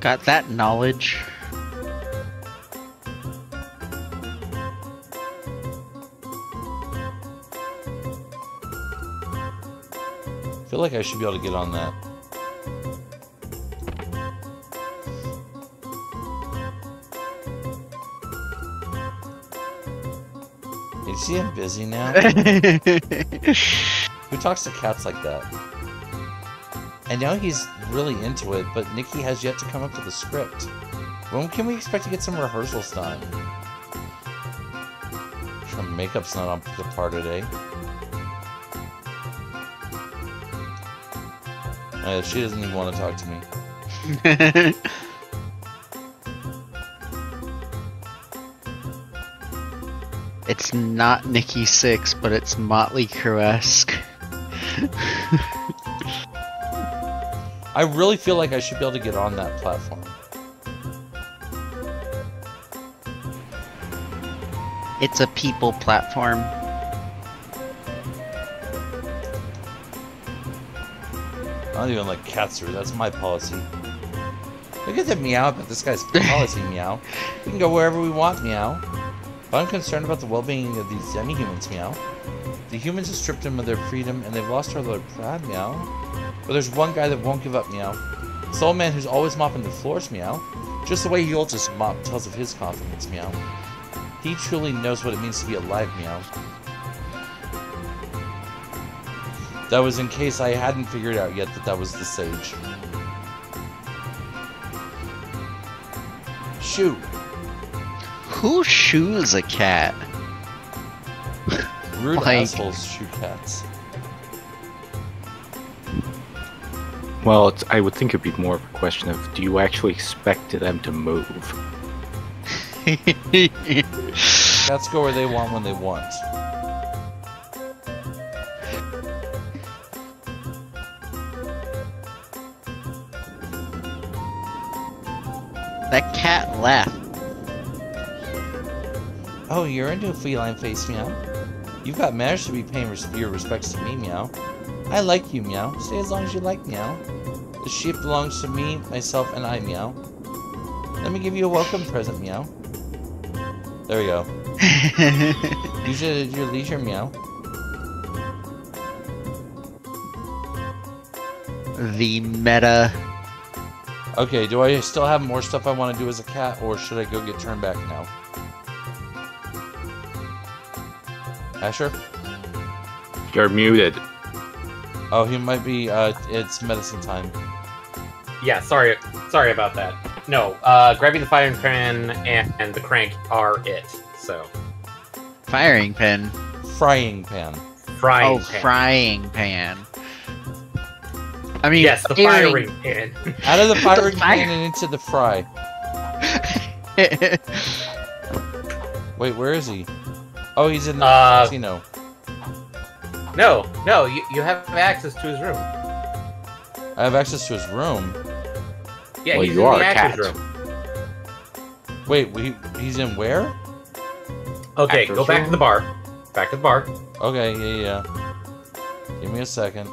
Got that knowledge. I feel like I should be able to get on that. You see him busy now? Who talks to cats like that? And now he's really into it, but Nikki has yet to come up with a script. When can we expect to get some rehearsals done? Her makeup's not on the par today. She doesn't even want to talk to me. It's not Nikki 6, but it's Motley Crue-esque. I really feel like I should be able to get on that platform. It's a people platform. I don't even like cats through. That's my policy. Look at the meow about this guy's policy, meow. We can go wherever we want, meow. But I'm concerned about the well-being of these semi-humans, meow. The humans have stripped them of their freedom, and they've lost their pride, meow. But there's one guy that won't give up, meow. It's the old man who's always mopping the floors, meow. Just the way he holds his mop tells of his confidence, meow. He truly knows what it means to be alive, meow. That was in case I hadn't figured out yet that that was the sage. Shoot. Who shoes a cat? Rude Like- assholes shoot cats. Well, I would think it'd be more of a question of, do you actually expect them to move? Cats go where they want when they want. That cat left. Oh, you're into a feline face, meow. You've got manners to be paying your respects to me, meow. I like you, meow. Stay as long as you like, meow. The sheep belongs to me, myself, and I, meow. Let me give you a welcome present, meow. There we go. Use it at your leisure, meow. The meta. Okay, do I still have more stuff I want to do as a cat, or should I go get turned back now? Asher? You're muted. Oh, he might be, it's medicine time. Yeah, sorry about that. No, grabbing the firing pan and the crank are it. So Firing pin. Frying pan. frying Oh, pan. frying pan. I mean, Yes, the firing pan. Out of the firing fire- pan and into the fry. Wait, where is he? Oh, he's in the casino. No, you have access to his room. I have access to his room. Yeah, Well, he's you in are the a actor's cat. room. Wait, he's in where? Okay, Actor's go back room? to the bar. Back to the bar. Okay, yeah. Give me a second.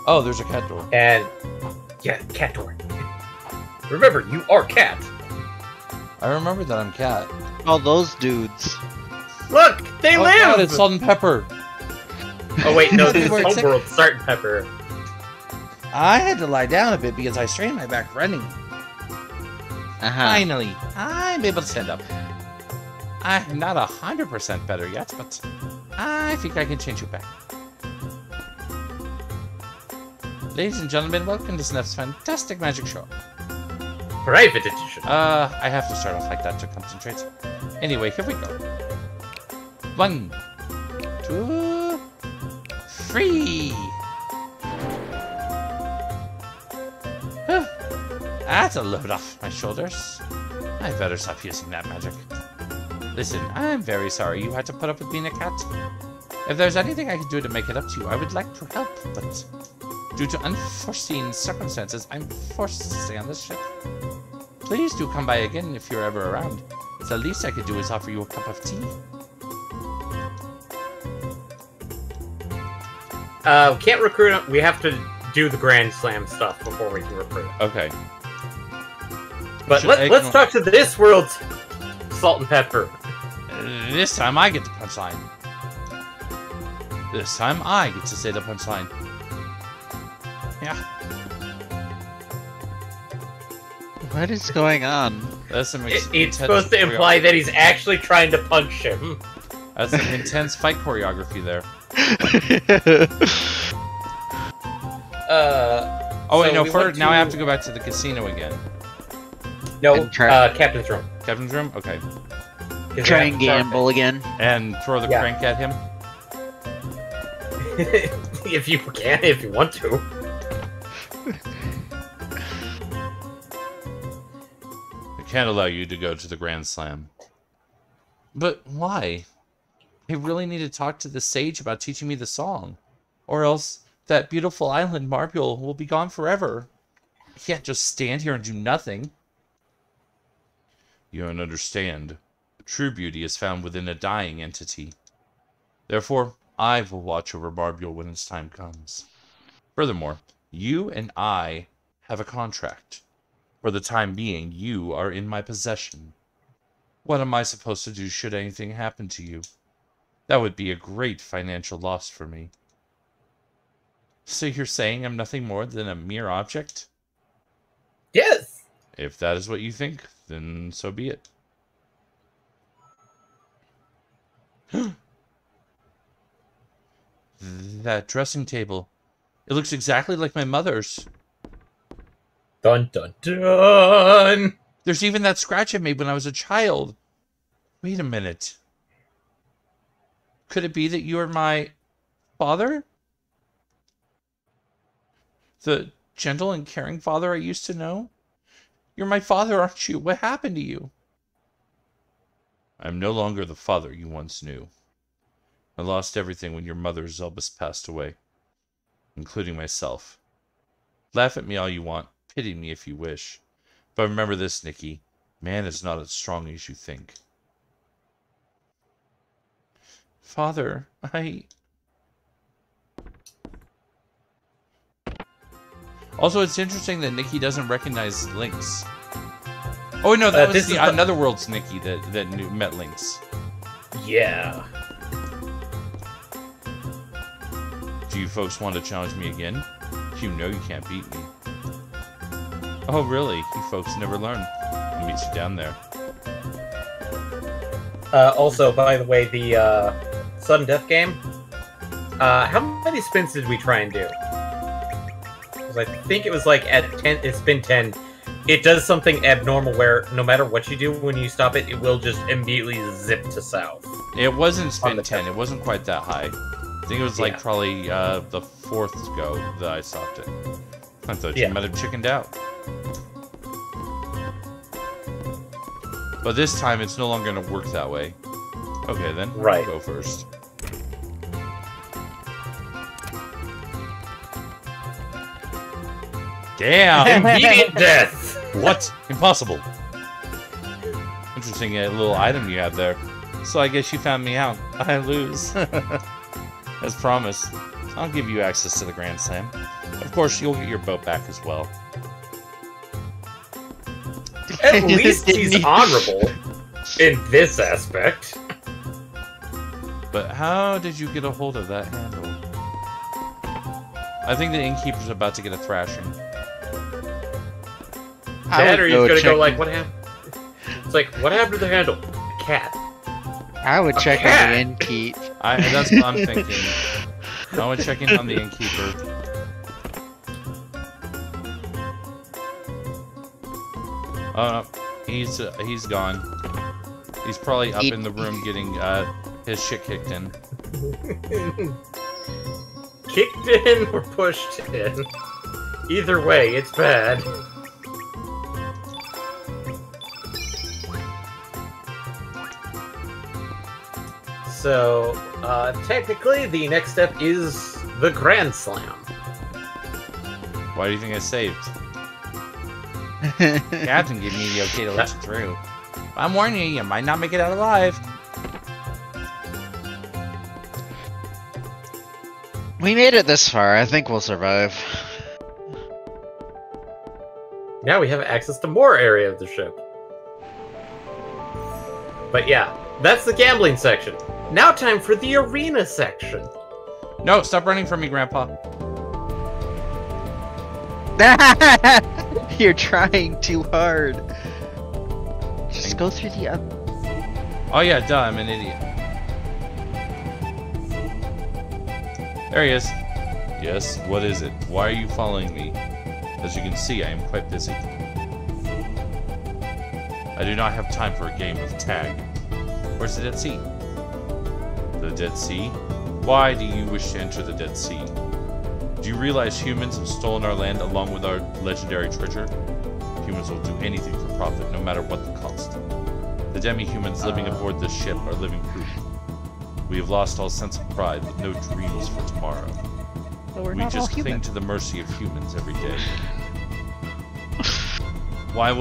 Oh, there's a cat door. And yeah, cat door. Remember, you are cat. I remember that I'm cat. Oh, those dudes. Look, they Oh live. God, it's salt and pepper. Oh wait, no, this is Wait, Homeworld. Salt and pepper. I had to lie down a bit because I strained my back running. Uh-huh. Finally, I'm able to stand up. I'm not 100% better yet, but I think I can change you back. Ladies and gentlemen, welcome to Snef's fantastic magic show. Private edition. I have to start off like that to concentrate. Anyway, here we go. 1, 2, 3. That's a load off my shoulders. I better stop using that magic. Listen, I'm very sorry you had to put up with being a cat. If there's anything I can do to make it up to you, I would like to help, but due to unforeseen circumstances, I'm forced to stay on this ship. Please do come by again if you're ever around. The least I could do is offer you a cup of tea. Can't recruit him. We have to do the Grand Slam stuff before we can recruit him. Okay. But let's talk to this world's salt and pepper. This time I get the punchline. This time I get to say the punchline. Yeah. What is going on? That's some It's supposed to imply that he's actually trying to punch him. That's some intense fight choreography there. Oh wait, so no. Now I have to go back to the casino again. No, Captain's room. Captain's room? Okay. Try and gamble again. And throw the crank at him? If you can, if you want to. I can't allow you to go to the Grand Slam. But why? I really need to talk to the sage about teaching me the song. Or else that beautiful island, Marbule, will be gone forever. I can't just stand here and do nothing. You don't understand. True beauty is found within a dying entity. Therefore, I will watch over Marbule when its time comes. Furthermore, you and I have a contract. For the time being, you are in my possession. What am I supposed to do should anything happen to you? That would be a great financial loss for me. So you're saying I'm nothing more than a mere object? Yes! If that is what you think, then so be it. That dressing table. It looks exactly like my mother's. Dun dun dun! There's even that scratch I made when I was a child. Wait a minute. Could it be that you are my father? The gentle and caring father I used to know? You're my father, aren't you? What happened to you? I'm no longer the father you once knew. I lost everything when your mother Zelbus passed away, including myself. Laugh at me all you want, pity me if you wish. But remember this, Nikki. Man is not as strong as you think. Father, Also, it's interesting that Nikki doesn't recognize Lynx. Oh no, that was the Another World's Nikki that met Lynx. Yeah. Do you folks want to challenge me again? You know you can't beat me. Oh really? You folks never learn. I'll meet you down there. Also, by the way, the sudden death game. How many spins did we try and do? Because I think it was like at 10. It's been 10. It does something abnormal where no matter what you do when you stop it, it will just immediately zip to south. It wasn't spin 10. It wasn't quite that high. I think it was like probably the fourth go that I stopped it. I thought you might have chickened out. But this time it's no longer going to work that way. Okay then, I'll go first. Damn! Immediate death! What? Impossible. Interesting little item you have there. So I guess you found me out. I lose. As promised, I'll give you access to the Grand Slam. Of course, you'll get your boat back as well. At least he's honorable in this aspect. But how did you get a hold of that handle? I think the innkeeper's about to get a thrashing. Dad, or you gonna go like, what happened? It's like, what happened to the handle? A cat. I would check on the innkeep. That's what I'm thinking. I would check in on the innkeeper. Oh no, he's gone. He's probably up in the room getting his shit kicked in. Kicked in or pushed in. Either way, it's bad. So, technically, the next step is the Grand Slam. Why do you think I saved? Captain gave me the okay to let you through. I'm warning you, you might not make it out alive. We made it this far. I think we'll survive. Now we have access to more area of the ship. But yeah, that's the gambling section. Now time for the arena section. No, stop running from me, Grandpa. You're trying too hard. Just go through the other. Oh yeah, duh, I'm an idiot. There he is. Yes, what is it? Why are you following me? As you can see, I am quite busy. I do not have time for a game of tag. Where's the Dead Sea? The Dead Sea? Why do you wish to enter the Dead Sea? Do you realize humans have stolen our land along with our legendary treasure? Humans will do anything for profit, no matter what the cost. The demi-humans living aboard this ship are living proof. We have lost all sense of pride, with no dreams for tomorrow. But we're We not all just cling human. to the mercy of humans every day. Why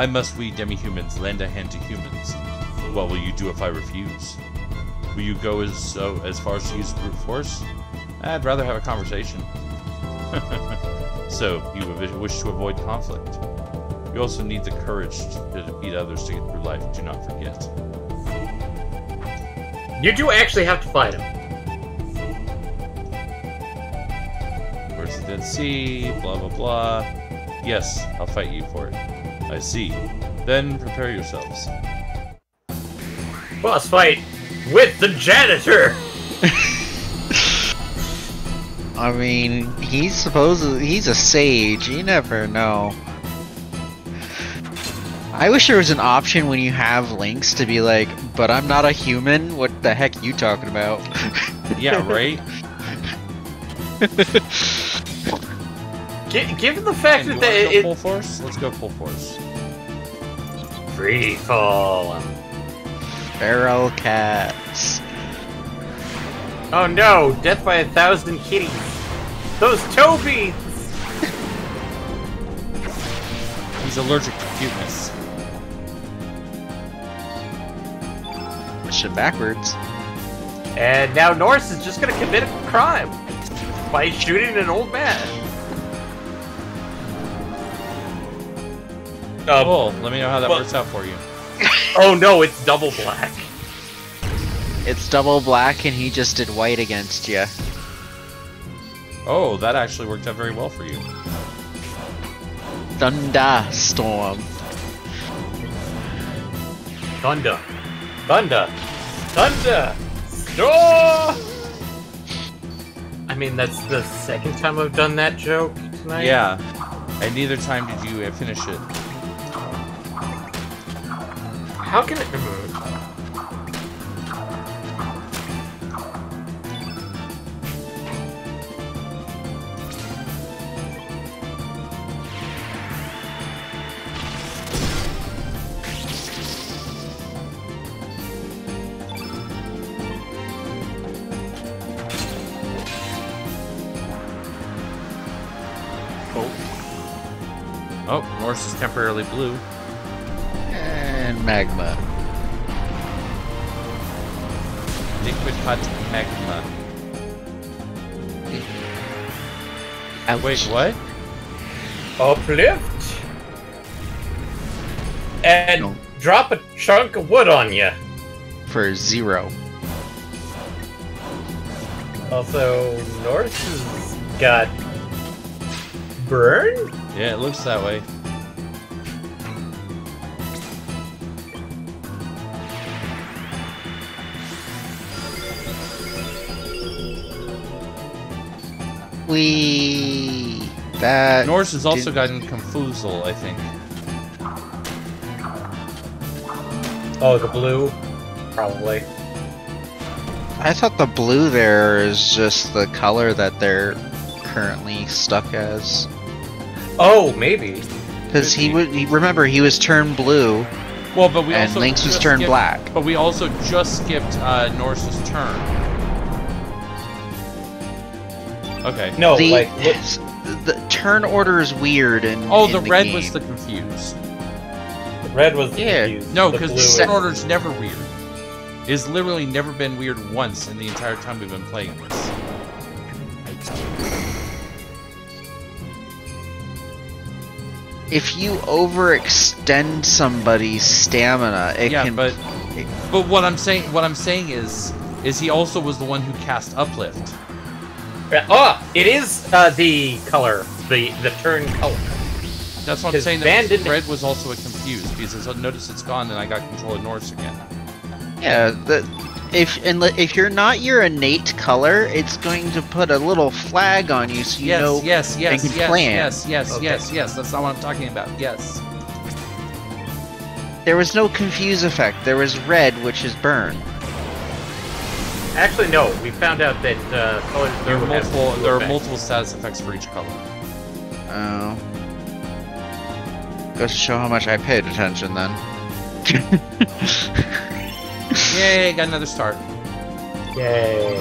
must we demi-humans lend a hand to humans? What will you do if I refuse? Will you go as far as to use brute force? I'd rather have a conversation. So, you wish to avoid conflict. You also need the courage to defeat others to get through life, do not forget. You do actually have to fight him. Where's the Dead Sea? Blah, blah, blah. Yes, I'll fight you for it. I see. Then prepare yourselves. Boss fight with the janitor! I mean, he's a sage. You never know. I wish there was an option when you have links to be like, but I'm not a human. What the heck are you talking about? Yeah, right? Given the fact And that you wanna go it full force? Let's go full force. free fall. Feral cats. Oh no! Death by 1,000 kitties. Those Tobies. He's allergic to cuteness. Push it backwards. And now Norse is just gonna commit a crime by shooting an old man. Cool. Let me know how that works out for you. Oh no, it's double black. It's double black and he just did white against you. Oh, that actually worked out very well for you. Thunderstorm. Thunder. Thunder. Thunder. Storm! I mean, that's the second time I've done that joke tonight. Yeah. And neither time did you finish it. How can it... Oh, Norse is temporarily blue. And magma. Liquid hot magma. Ouch. Wait, what? Uplift. And No. drop a chunk of wood on you. For 0. Also, Norse has got... burn? Yeah, it looks that way. That Norse has also didn't- gotten Confuzel, I think. Oh, the blue? Probably. I thought the blue there is just the color that they're currently stuck as. Oh, maybe. Because remember, he was turned blue, Well, but we and also Lynx was just turned skipped- black. But we also just skipped Norse's turn. Okay. No, the, like... look- the turn order is weird. Oh, in the the red game. was the confused. The red was the Yeah. confused. No, The because blue the is- turn order's never weird. It's literally never been weird once in the entire time we've been playing this. If you overextend somebody's stamina, it Yeah, can. but what I'm saying is he also was the one who cast Uplift. It is the color, the turn color. That's what I'm saying. That red was also a confused because I noticed it's gone and I got control of Norse again. Yeah, if you're not your innate color, it's going to put a little flag on you so you know. Yes. Okay. Yes. That's not what I'm talking about. Yes. There was no confuse effect. There was red, which is burn. Actually, no. We found out that colors. There are multiple status effects for each color. Oh. Goes to show how much I paid attention then. Yay! Got another start. Yay!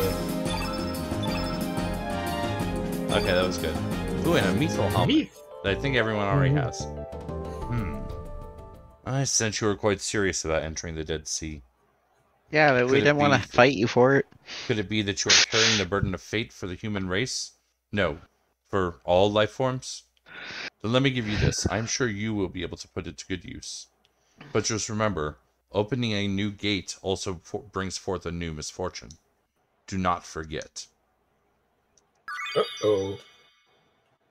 Okay, that was good. Ooh, and a mithril helmet that I think everyone already has. I sense you were quite serious about entering the Dead Sea. Yeah, but we didn't want to fight you for it. Could it be that you are carrying the burden of fate for the human race? No. For all life forms? Then let me give you this. I'm sure you will be able to put it to good use. But just remember, opening a new gate also brings forth a new misfortune. Do not forget. Uh-oh.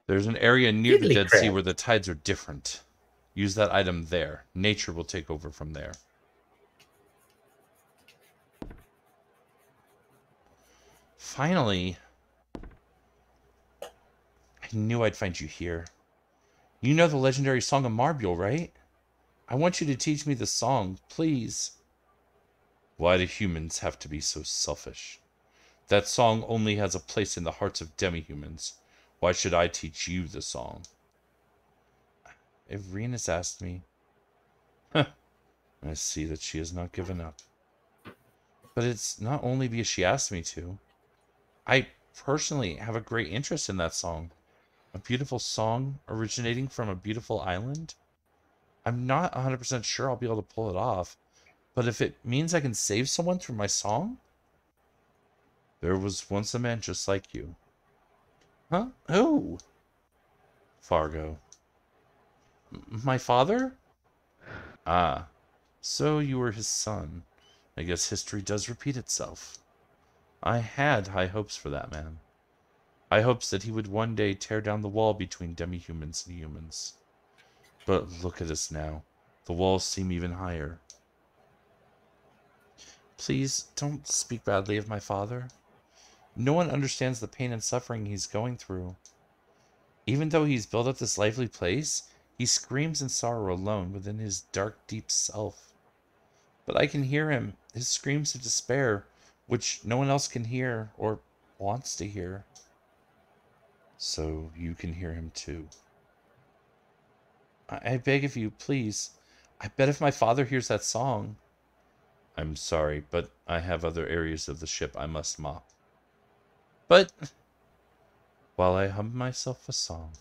There's an area near the Dead Sea where the tides are different. Use that item there. Nature will take over from there. Finally, I knew I'd find you here. You know the legendary Song of Marbule, right? I want you to teach me the song, please. Why do humans have to be so selfish? That song only has a place in the hearts of demi-humans. Why should I teach you the song? If Rena's asked me... I see that she has not given up. But it's not only because she asked me to. I personally have a great interest in that song. A beautiful song originating from a beautiful island. I'm not 100% sure I'll be able to pull it off, but if it means I can save someone through my song... There was once a man just like you. Huh? Who? Fargo. My father? Ah, so you were his son. I guess history does repeat itself. I had high hopes for that man. High hopes that he would one day tear down the wall between demi-humans and humans. But look at us now. The walls seem even higher. Please, don't speak badly of my father. No one understands the pain and suffering he's going through. Even though he's built up this lively place, he screams in sorrow alone within his dark, deep self. But I can hear him, his screams of despair, which no one else can hear or wants to hear. So you can hear him too. I beg of you, please. I bet if my father hears that song... I'm sorry, but I have other areas of the ship I must mop. But while I hum myself a song...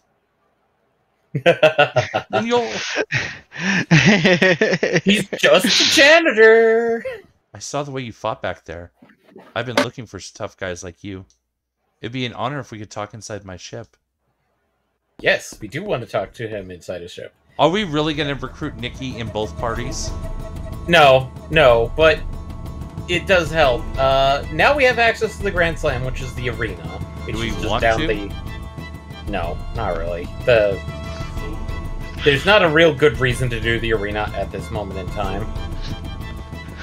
then you'll... He's just a janitor! I saw the way you fought back there. I've been looking for tough guys like you. It'd be an honor if we could talk inside my ship. Yes, we do want to talk to him inside his ship. Are we really going to recruit Nikki in both parties? No, but it does help. Now we have access to the Grand Slam, which is the arena. Which do we is just want down to? No, not really. There's not a real good reason to do the arena at this moment in time.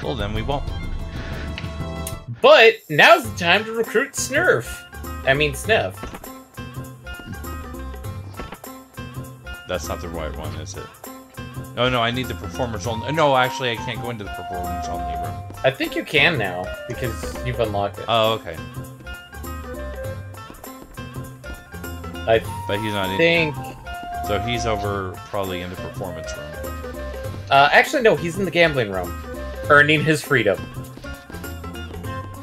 Well, then we won't. But now's the time to recruit Sniff. That's not the right one, is it? No, I need the performers only. No, actually, I can't go into the performers only room. I think you can now, because you've unlocked it. Oh, okay. But he's not in. So he's over, probably in the performance room. Actually, no, he's in the gambling room. Earning his freedom.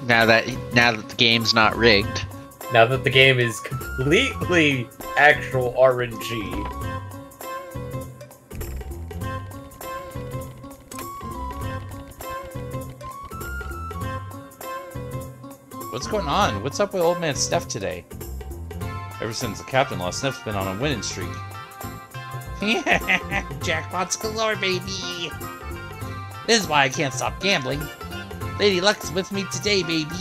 Now that the game's not rigged. Now that the game is completely actual RNG. What's going on? What's up with old man Steph today? Ever since the captain lost, Steph's been on a winning streak. Jackpots galore, baby! This is why I can't stop gambling. Lady Luck's with me today, baby.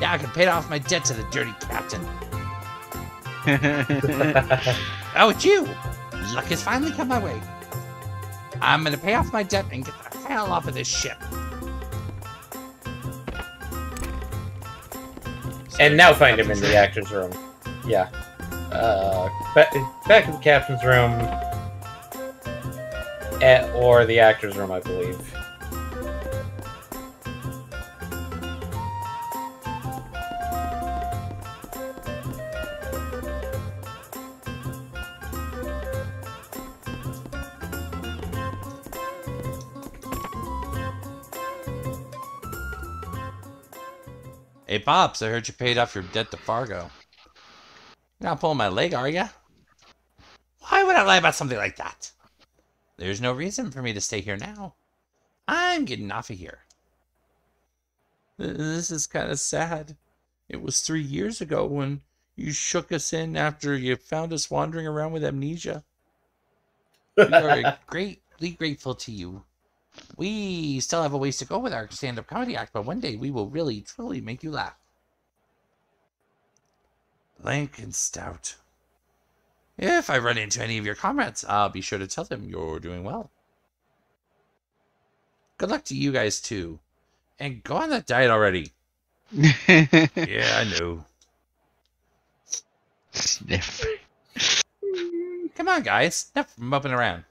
Now I can pay off my debt to the dirty captain. Oh, it's you! Luck has finally come my way. I'm gonna pay off my debt and get the hell off of this ship. And now find him in the actor's room. Yeah. Back in the captain's room. Or the actor's room, I believe. Hey, Pops, I heard you paid off your debt to Fargo. You're not pulling my leg, are ya? Why would I lie about something like that? There's no reason for me to stay here now. I'm getting off of here. This is kind of sad. It was 3 years ago when you shook us in after you found us wandering around with amnesia. We are greatly grateful to you. We still have a ways to go with our stand-up comedy act, but one day we will really, truly make you laugh. Lank and stout. If I run into any of your comrades, I'll be sure to tell them you're doing well. Good luck to you guys, too. And go on that diet already. Yeah, I know. Sniff. Come on, guys. Enough mupping around.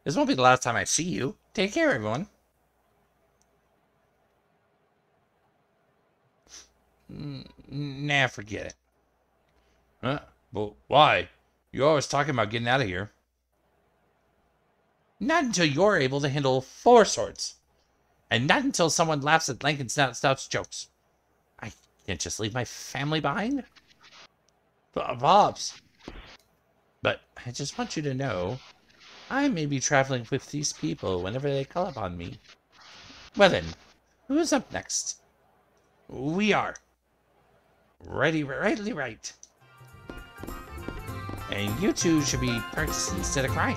This won't be the last time I see you. Take care, everyone. Nah, forget it. Huh? But why? You're always talking about getting out of here. Not until you're able to handle 4 swords. And not until someone laughs at Lank and Stout's jokes. I can't just leave my family behind. Pops. But I just want you to know, I may be traveling with these people whenever they call upon me. Well then, who's up next? We are. Rightly right. And you two should be practicing instead of crying.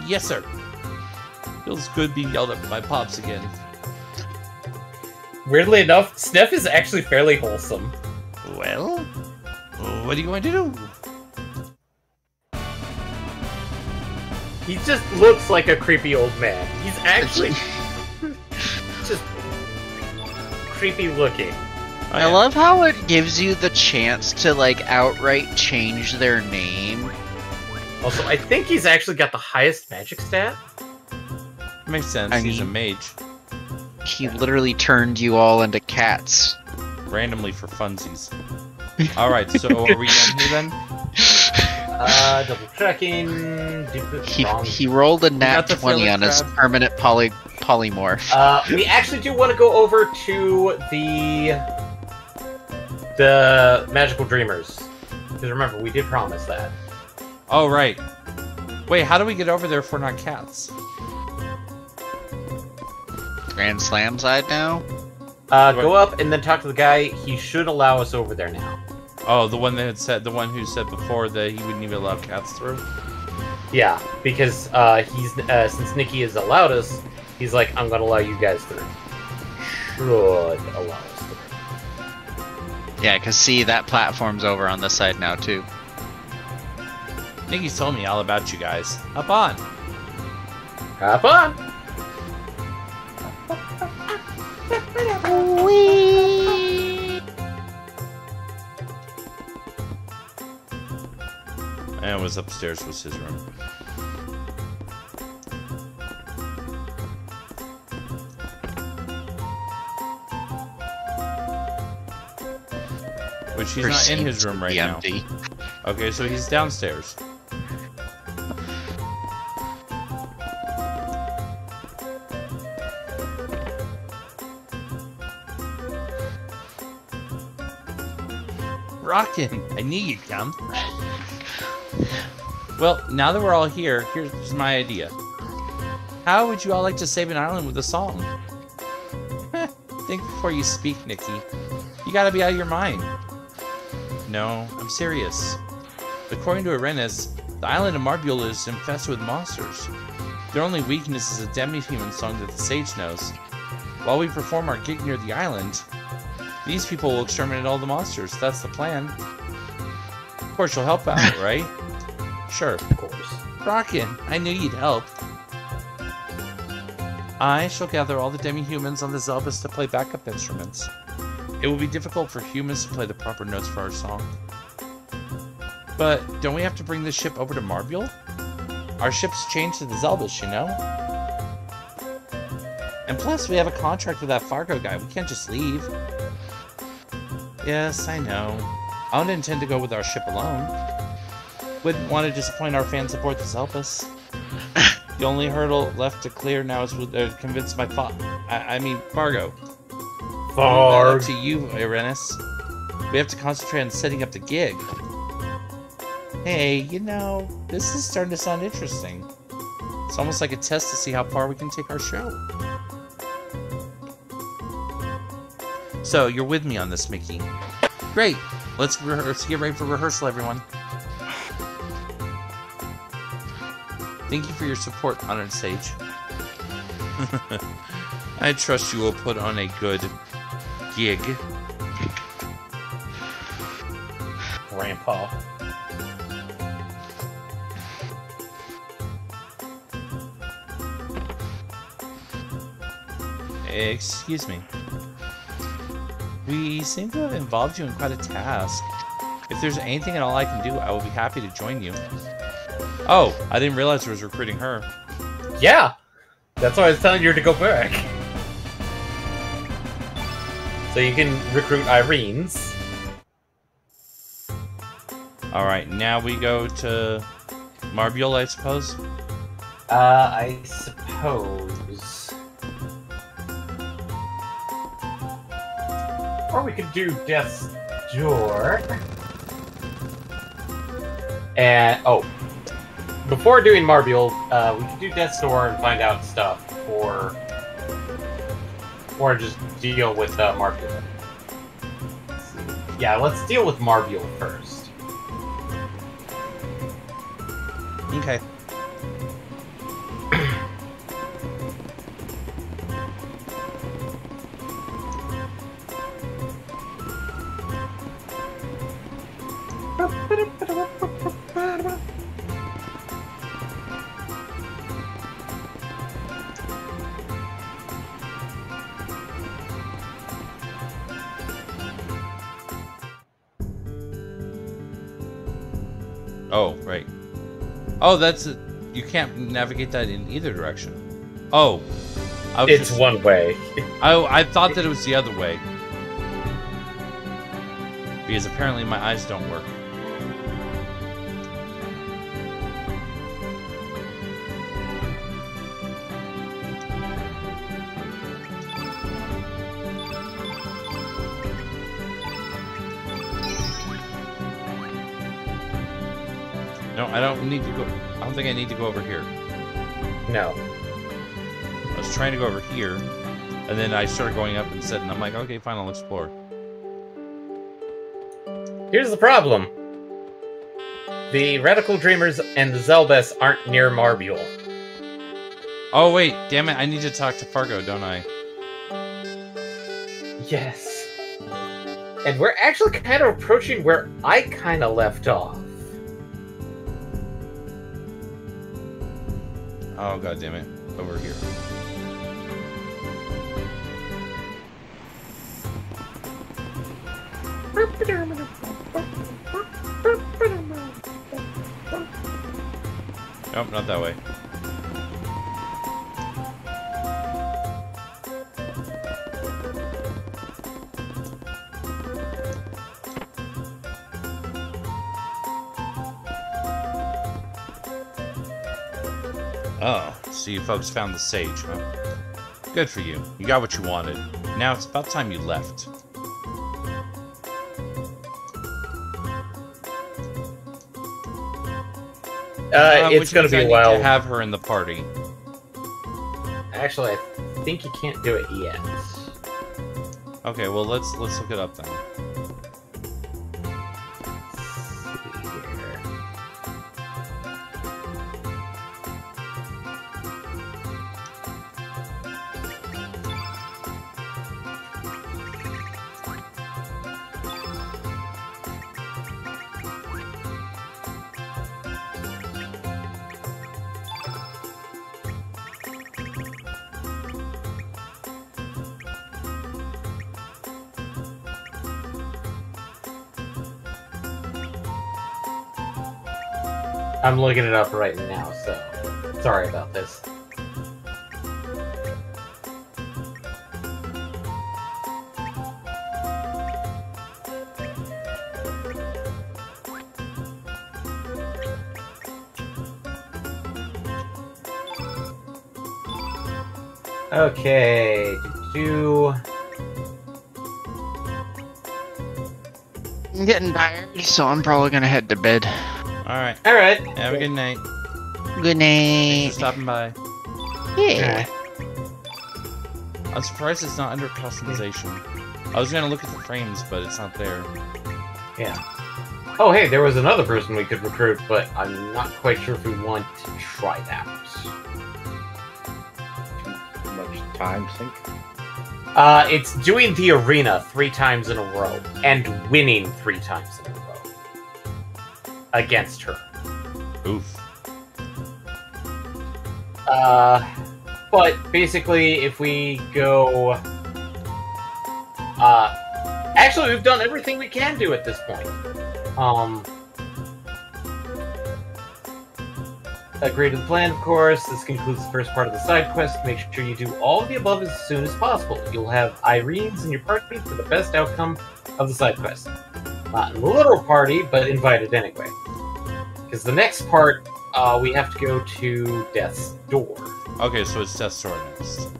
Yes, sir. Feels good being yelled at by Pops again. Weirdly enough, Sniff is actually fairly wholesome. Well, what are you going to do? He just looks like a creepy old man. He's actually just creepy looking. I love how it gives you the chance to, like, outright change their name. Also, I think he's actually got the highest magic stat. Makes sense. He's a mage. He literally turned you all into cats. Randomly for funsies. Alright, so are we done here then? Double checking. He rolled a nat 20 on his permanent polymorph. We actually do want to go over to the magical dreamers, because remember, we did promise that. Oh, right. Wait, how do we get over there if we're not cats? Grand Slam side now? Go up and then talk to the guy. He should allow us over there now. Oh, the one who said before that he wouldn't even allow cats through? Yeah, because since Nikki has allowed us, he's like, I'm gonna allow you guys through. Should allow us through. Yeah, because see, that platform's over on this side now, too. Nikki's told me all about you guys. Hop on! Hop on! And it was upstairs was his room. Which he's not in his room right now. Okay, so he's downstairs. Rockin'! I knew you'd come. Well, now that we're all here, here's my idea. How would you all like to save an island with a song? Think before you speak, Nikki. You gotta be out of your mind. No, I'm serious. According to Arenas, the island of Marbule is infested with monsters. Their only weakness is a demi-human song that the sage knows. While we perform our gig near the island, These people will exterminate all the monsters. That's the plan. Of course, you'll help out, right? Sure. Of course. Rockin', I knew you'd help. I shall gather all the demi-humans on the Zelbus to play backup instruments. It will be difficult for humans to play the proper notes for our song. But don't we have to bring this ship over to Marbule? Our ship's chained to the Zelbus, you know? And plus, we have a contract with that Fargo guy. We can't just leave. Yes, I know. I don't intend to go with our ship alone. Wouldn't want to disappoint our fans aboard the Zelbus. The only hurdle left to clear now is to convince my Fargo. Up to you, Irenis. We have to concentrate on setting up the gig. Hey, you know, this is starting to sound interesting. It's almost like a test to see how far we can take our show. So, you're with me on this, Mickey. Great! Let's get ready for rehearsal, everyone. Thank you for your support, Honored Sage. I trust you will put on a good gig. Grandpa. Excuse me. We seem to have involved you in quite a task. If there's anything at all I can do, I will be happy to join you. Oh, I didn't realize I was recruiting her. Yeah! That's why I was telling you to go back. So you can recruit Irene's. Alright, now we go to Marbule, I suppose? I suppose. Or we could do Death's Door. And, oh. Before doing Marbule, we could do Death's Door and find out stuff, or just deal with Marbule. Yeah, let's deal with Marbule first. Okay. Oh, right. Oh, that's it. You can't navigate that in either direction. Oh. It's one way. I thought that it was the other way. Because apparently my eyes don't work. No, I don't need to go. I don't think I need to go over here. No. I was trying to go over here, and then I started going up instead, and I'm like, okay, fine, I'll explore. Here's the problem. The Radical Dreamers and the Zelbus aren't near Marbule. Oh, wait, damn it, I need to talk to Fargo, don't I? Yes. And we're actually kind of approaching where I kind of left off. Oh, god damn it. Over here. Nope, not that way. Oh, so you folks found the sage, huh? Good for you. You got what you wanted. Now it's about time you left. It's gonna be a while. I need to have her in the party. Actually, I think you can't do it yet. Okay, well let's look it up then. I'm looking it up right now, so sorry about this. Okay, I'm getting tired, so I'm probably gonna head to bed. Alright. Alright. Have a good night. Good Thanks night. for stopping by. Yeah. I'm surprised it's not under customization. I was gonna look at the frames, but it's not there. Yeah. Oh, hey, there was another person we could recruit, but I'm not quite sure if we want to try that. Too much time sink. It's doing the arena 3 times in a row and winning 3 times in a row against her. Oof. But basically, if we go, actually, we've done everything we can do at this point. Agree to the plan, of course. This concludes the first part of the side quest. Make sure you do all of the above as soon as possible. You'll have Irenes in your party for the best outcome of the side quest. Not in the literal party, but invited anyway. Because the next part, we have to go to Death's Door. Okay, so it's Death's Door next.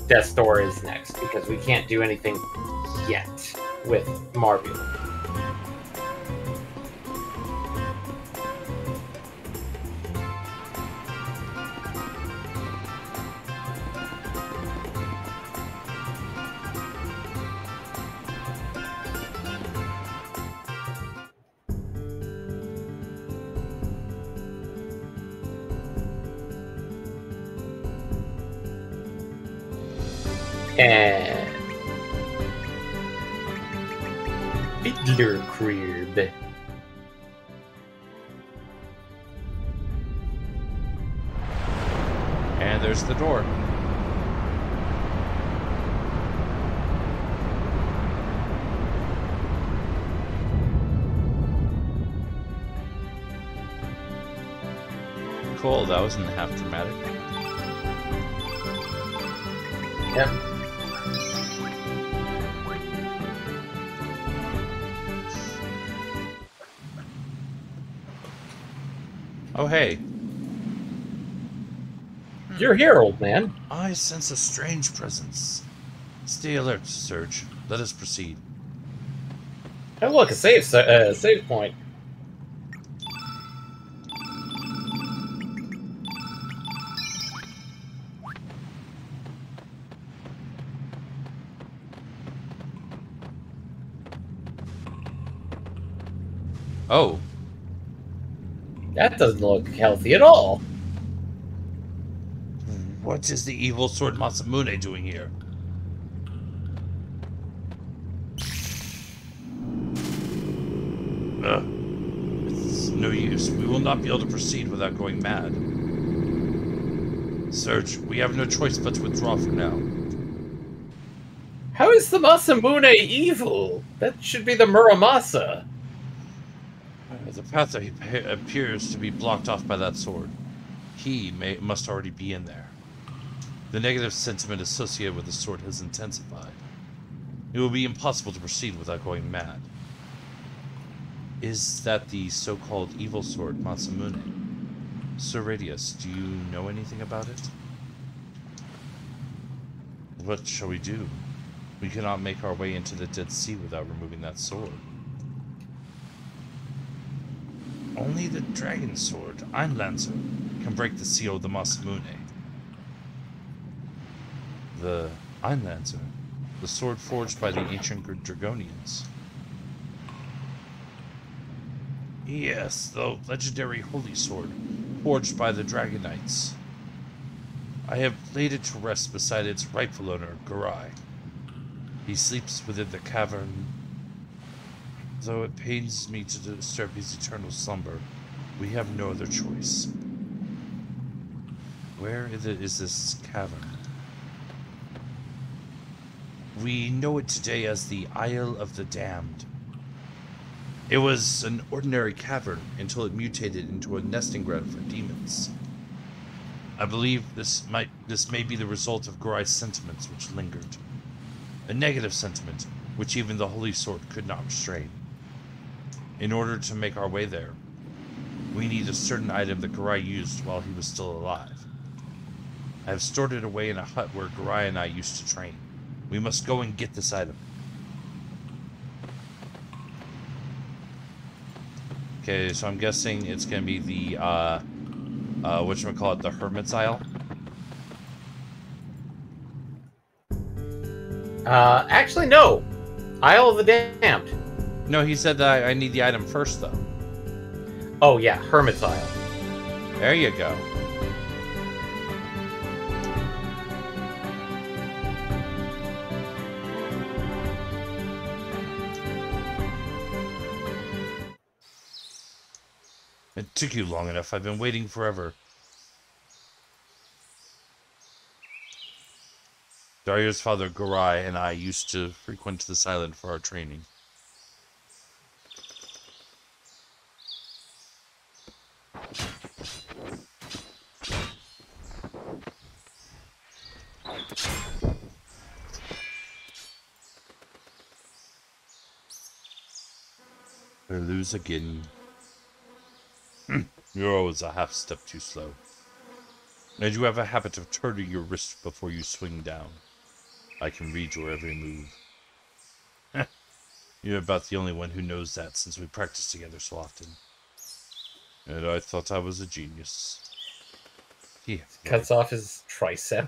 Death's Door is next, because we can't do anything yet with Marvel. And Fiddler Crib. And there's the door. Cool, that wasn't half dramatic. Yep. Oh, hey. You're here, old man. I sense a strange presence. Stay alert, Surge. Let us proceed. Oh, look, a save point. Oh. That doesn't look healthy at all. What is the evil sword Masamune doing here? It's no use. We will not be able to proceed without going mad. Surge, we have no choice but to withdraw for now. How is the Masamune evil? That should be the Muramasa. The path appears to be blocked off by that sword. He must already be in there. The negative sentiment associated with the sword has intensified. It will be impossible to proceed without going mad. Is that the so-called evil sword, Masamune? Sir Radius, do you know anything about it? What shall we do? We cannot make our way into the Dead Sea without removing that sword. Only the dragon sword, Einlancer, can break the seal of the Masamune. The Einlancer, the sword forged by the ancient Dragonians. Yes, the legendary holy sword, forged by the Dragonites. I have laid it to rest beside its rightful owner, Garai. He sleeps within the cavern. Though it pains me to disturb his eternal slumber, we have no other choice. Where is this cavern? We know it today as the Isle of the Damned. It was an ordinary cavern until it mutated into a nesting ground for demons. I believe this may be the result of Gorai's sentiments which lingered. A negative sentiment which even the Holy Sword could not restrain. In order to make our way there, we need a certain item that Gorai used while he was still alive. I have stored it away in a hut where Gorai and I used to train. We must go and get this item. Okay, so I'm guessing it's gonna be the, whatchamacallit, the Hermit's Isle? Actually, no. Isle of the Damned. No, he said that I need the item first, though. Oh, yeah, Hermit's Isle. There you go. It took you long enough. I've been waiting forever. Dario's father, Gorai, and I used to frequent this island for our training. I lose again. You're always a half step too slow. And you have a habit of turning your wrist before you swing down. I can read your every move. You're about the only one who knows that since we practice together so often. And I thought I was a genius. Yeah. Cuts off his tricep.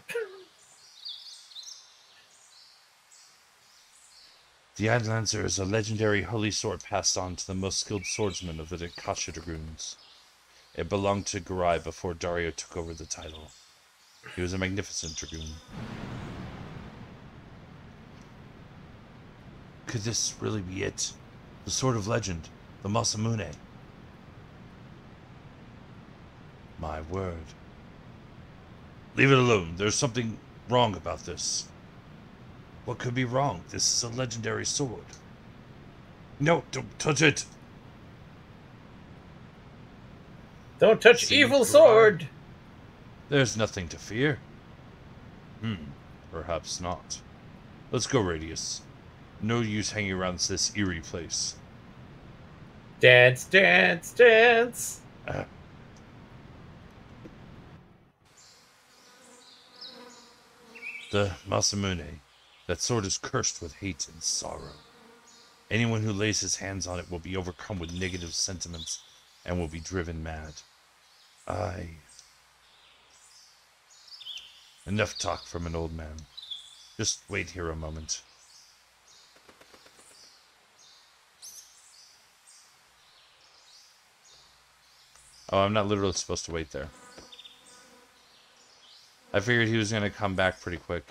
The Adlancer is a legendary holy sword passed on to the most skilled swordsman of the Akasha Dragoons. It belonged to Gorai before Dario took over the title. He was a magnificent dragoon. Could this really be it? The Sword of Legend, the Masamune. My word. Leave it alone. There's something wrong about this. What could be wrong? This is a legendary sword. No, don't touch it. Don't touch evil sword. There's nothing to fear. Perhaps not. Let's go, Radius. No use hanging around this eerie place. Dance, dance, dance. The Masamune. That sword is cursed with hate and sorrow. Anyone who lays his hands on it will be overcome with negative sentiments and will be driven mad. Enough talk from an old man. Just wait here a moment. Oh, I'm not literally supposed to wait there. I figured he was going to come back pretty quick.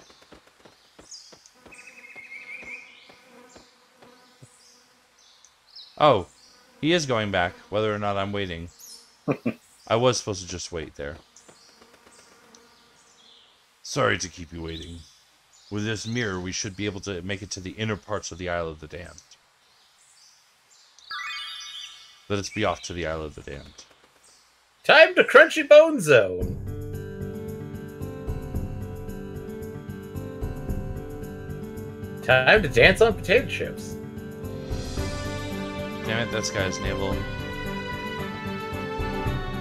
Oh, he is going back, whether or not I'm waiting. I was supposed to just wait there. Sorry to keep you waiting. With this mirror, we should be able to make it to the inner parts of the Isle of the Damned. Let us be off to the Isle of the Damned. Time to Crunchy Bone Zone. Time to dance on potato chips. Damn it, that's guy's navel.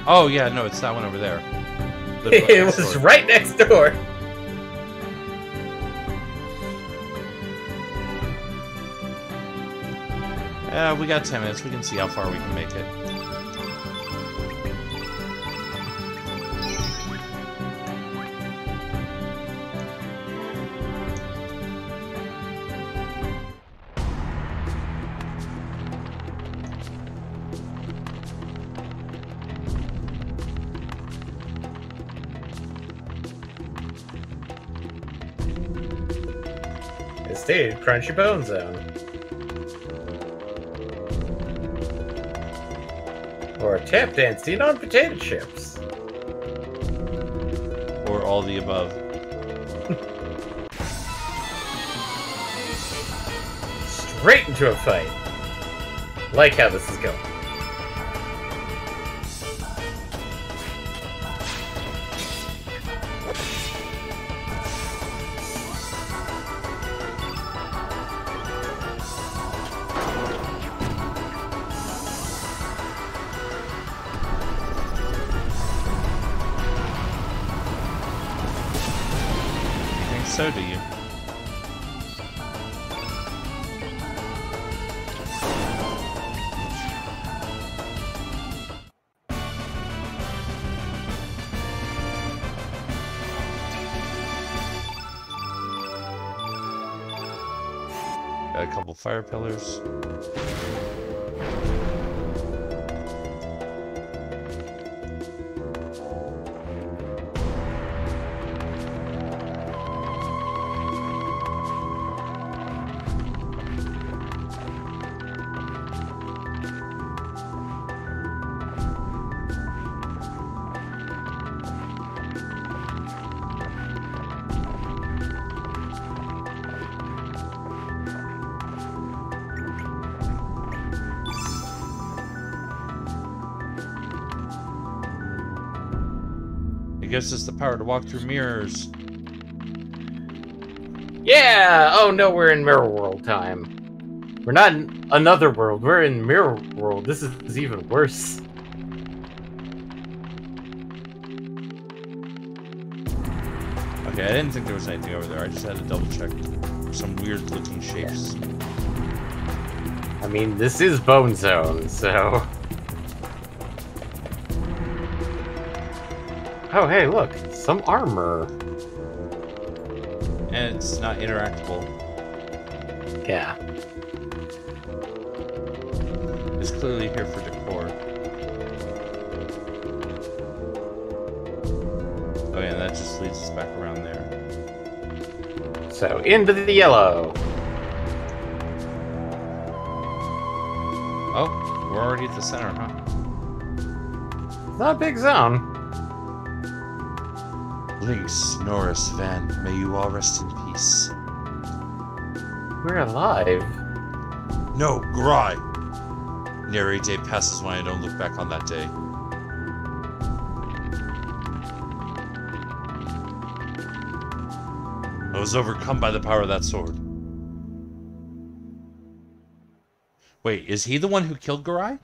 Oh, yeah, no, it's that one over there. It was right next door. Yeah, we got 10 minutes. We can see how far we can make it. Stayed Crunchy Bone Zone. Or tap dancing on potato chips. Or all the above. Straight into a fight. Like how this is going. So do you. Got a couple fire pillars. Gives us the power to walk through mirrors. Yeah! Oh no, we're in Mirror World time. We're not in another world, we're in Mirror World. This is even worse. Okay, I didn't think there was anything over there. I just had to double check some weird looking shapes. I mean, this is Bone Zone, so... Oh, hey, look. Some armor. And it's not interactable. Yeah. It's clearly here for decor. Oh yeah, that just leads us back around there. So, into the yellow. Oh, we're already at the center, huh? Not a big zone. Lynx, Norris, Van, may you all rest in peace. We're alive. No, Gry! Nary day passes when I don't look back on that day. I was overcome by the power of that sword. Wait, is he the one who killed Gry?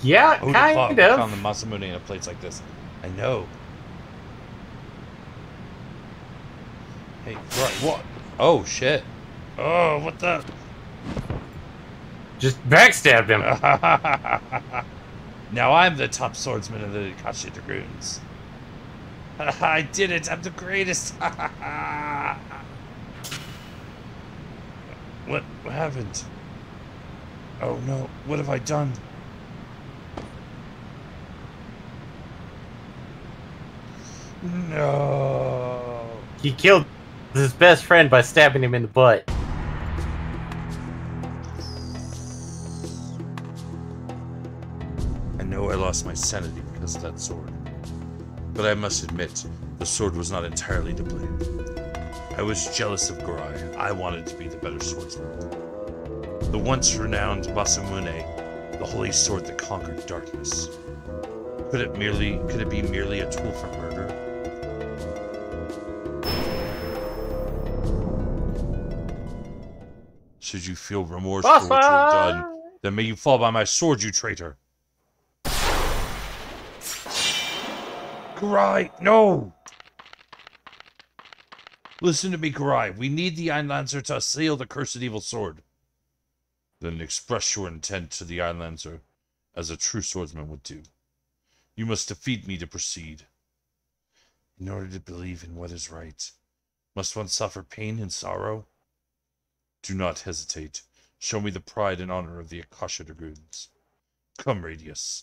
Yeah, kind of. Found the Masamune in a place like this. I know. Hey, Gry, what? Oh, shit. Oh, what the? Just backstabbed him. Now I'm the top swordsman of the Akashi Dragoons. I did it! I'm the greatest! What happened? Oh no, what have I done? No. He killed his best friend by stabbing him in the butt. I know I lost my sanity because of that sword. But I must admit, the sword was not entirely to blame. I was jealous of Gry. I wanted to be the better swordsman. The once renowned Masamune, the holy sword that conquered darkness. Could it be merely a tool for murder? Should you feel remorse for what you have done, then may you fall by my sword, you traitor! Gry, no! Listen to me, Gry. We need the Iron Lancer to assail the cursed evil sword. Then express your intent to the Iron Lancer, as a true swordsman would do. You must defeat me to proceed. In order to believe in what is right, must one suffer pain and sorrow? Do not hesitate. Show me the pride and honor of the Akasha Dragoons. Come, Radius.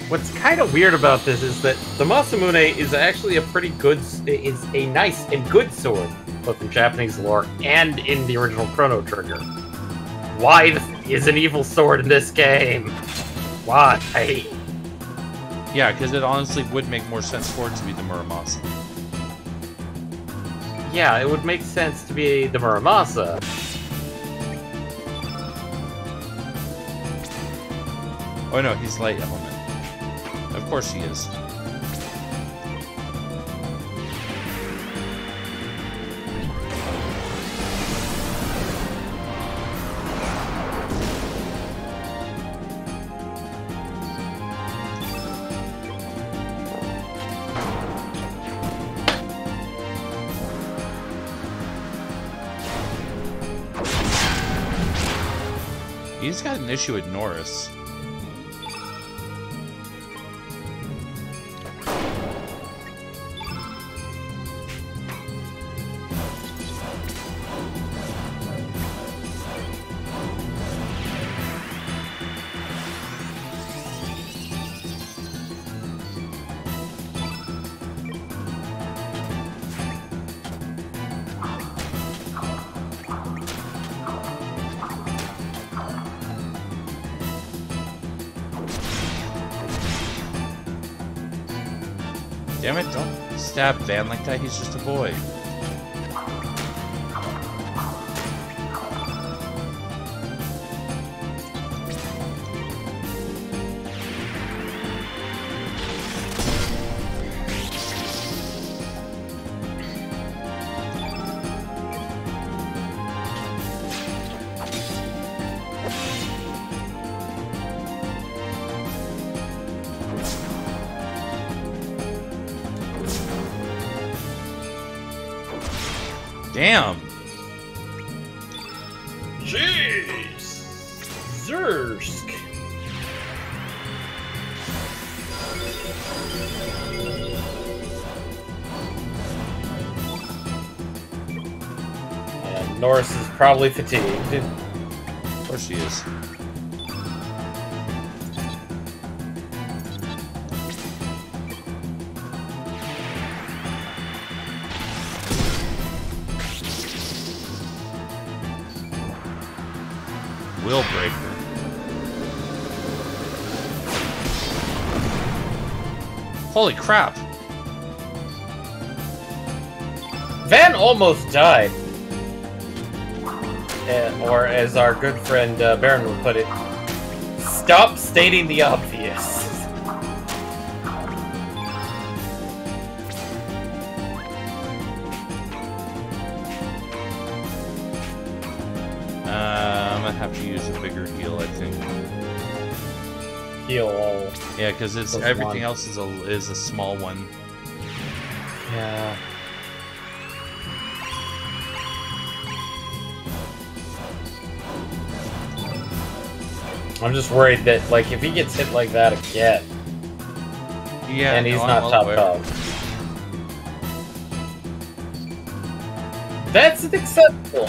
What's kind of weird about this is that the Masamune is actually a nice and good sword, both in Japanese lore and in the original Chrono Trigger. Why is an evil sword in this game? Why? Yeah, because it honestly would make more sense for it to be the Muramasa. yeah, it would make sense to be the Muramasa. Oh no, he's light element. Of course he is. He's got an issue with Norris. Damn it, don't stab Van like that, he's just a boy. Damn! Jeez! Zersk! And Norris is probably fatigued. Of course she is. Will breaker. Holy crap! Van almost died. Or as our good friend Baron would put it, stop stating the obvious. I'm gonna have to use a bigger heal, I think. Heal all. Yeah, because it's everything else is a small one. Yeah. I'm just worried that, like, if he gets hit like that again, Yeah, and he's no, not I'm top aware. dog. That's acceptable.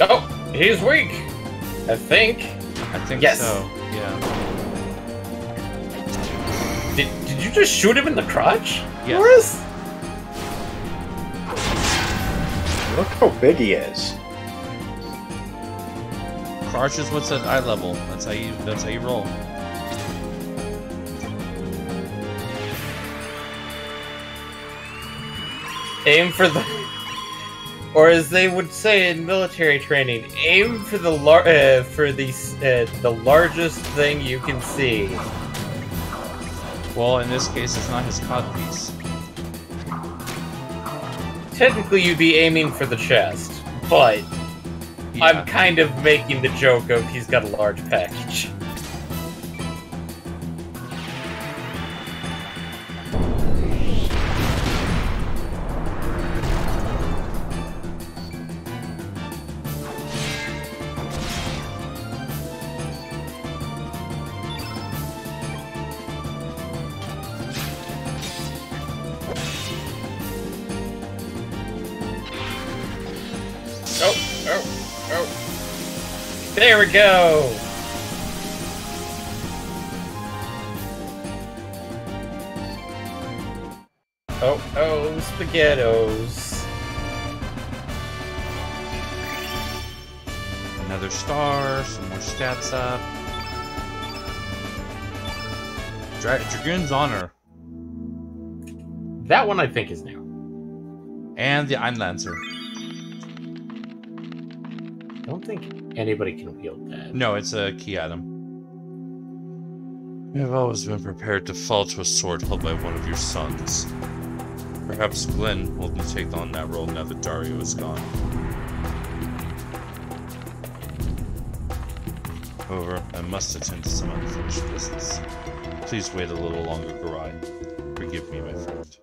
Oh, he's weak. I think. I think Yes. so. Yeah. Did you just shoot him in the crotch, Yes. Norris? Look how big he is. Crouch is what's at eye level. That's how you roll. Aim for the, or as they would say in military training, aim for the the largest thing you can see. Well, in this case, it's not his codpiece. Technically, you'd be aiming for the chest, but Yeah. I'm kind of making the joke of he's got a large package. Oh. There we go! Oh, spaghettos. Another star, some more stats up. Dragoon's Honor. That one I think is new. And the Einlancer. I don't think anybody can wield that. No, it's a key item. I've always been prepared to fall to a sword held by one of your sons. Perhaps Glenn will take on that role now that Dario is gone. However, I must attend to some unfinished business. Please wait a little longer, Garai. Forgive me, my friend.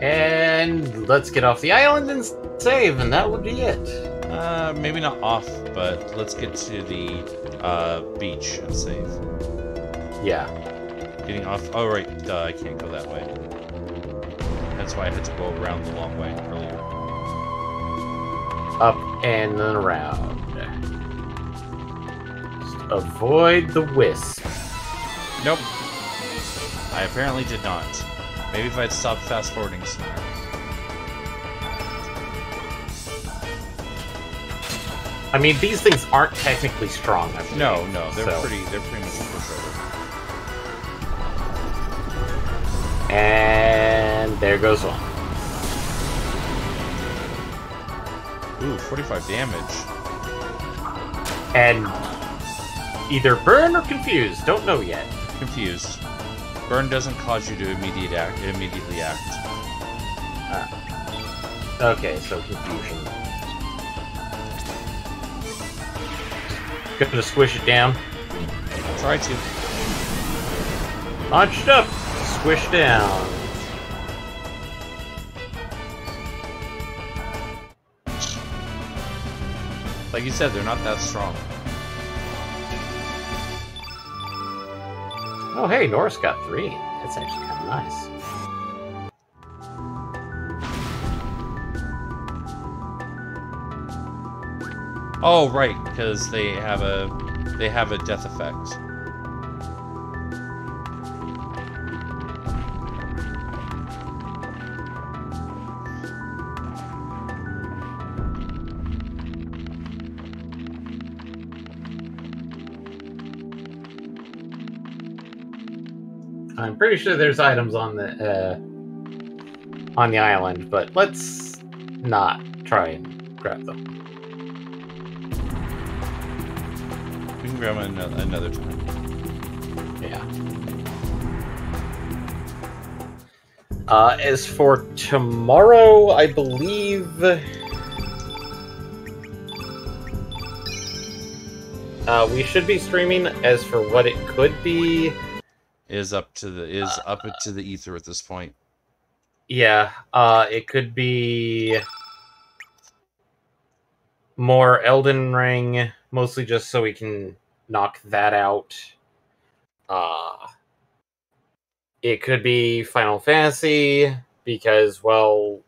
And let's get off the island and save, and that would be it. Maybe not off, but let's get to the beach and save. Yeah. Getting off. Oh, right. Duh, I can't go that way. That's why I had to go around the long way earlier. Up and then around. Just avoid the wisp. Nope. I apparently did not. Maybe if I'd stopped fast forwarding somewhere. I mean, these things aren't technically strong. I believe, No, they're so. pretty much infiltrated. And there goes one. Ooh, 45 damage. And either burn or confused. Don't know yet. Confused. Burn doesn't cause you to immediately act. Okay, so confusion. Gonna squish it down. Try to. Launched up. Squish down. Like you said, they're not that strong. Oh, hey, Norris got 3. That's actually kind of nice. Oh, right, because they have a death effect. I'm pretty sure there's items on the island, but let's not try and grab them. We can grab them another time. Yeah. As for tomorrow, I believe we should be streaming. As for what it could be, Is up to the ether at this point. yeah, it could be more Elden Ring, mostly just so we can knock that out. It could be Final Fantasy, because, well,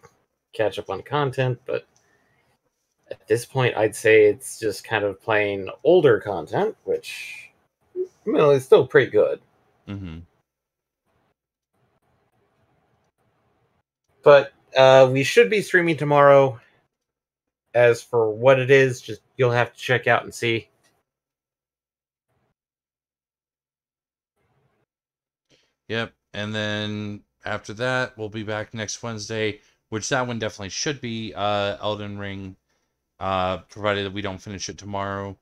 catch up on content, but at this point, I'd say it's just kind of playing older content, which, well, is still pretty good. Mm-hmm. But we should be streaming tomorrow. As for what it is, just you'll have to check out and see. Yep, and then after that, we'll be back next Wednesday, which that one definitely should be Elden Ring, provided that we don't finish it tomorrow.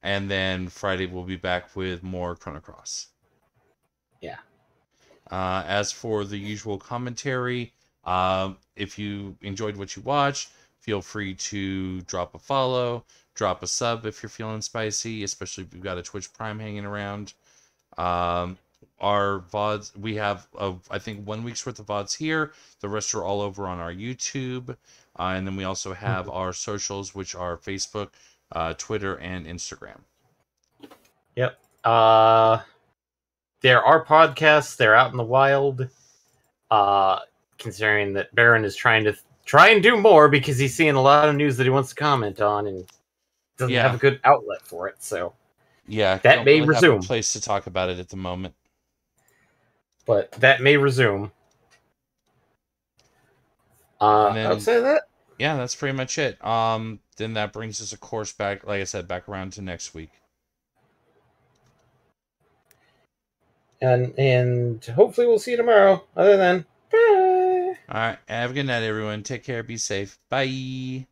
And then Friday, we'll be back with more Chrono Cross. Yeah. As for the usual commentary, if you enjoyed what you watched, feel free to drop a follow, drop a sub if you're feeling spicy, especially if you've got a Twitch Prime hanging around. Our VODs, we have, I think, 1 week's worth of VODs here. The rest are all over on our YouTube. And then we also have our socials, which are Facebook, Twitter, and Instagram. Yep. There are podcasts. They're out in the wild. Considering that Baron is trying to do more because he's seeing a lot of news that he wants to comment on and doesn't have a good outlet for it. So yeah, that may really resume. have a place to talk about it at the moment. but that may resume. Outside of that, yeah, that's pretty much it. Then that brings us, of course, back, like I said, back around to next week. And hopefully we'll see you tomorrow. Other than, bye. All right, have a good night, everyone. Take care. Be safe. Bye.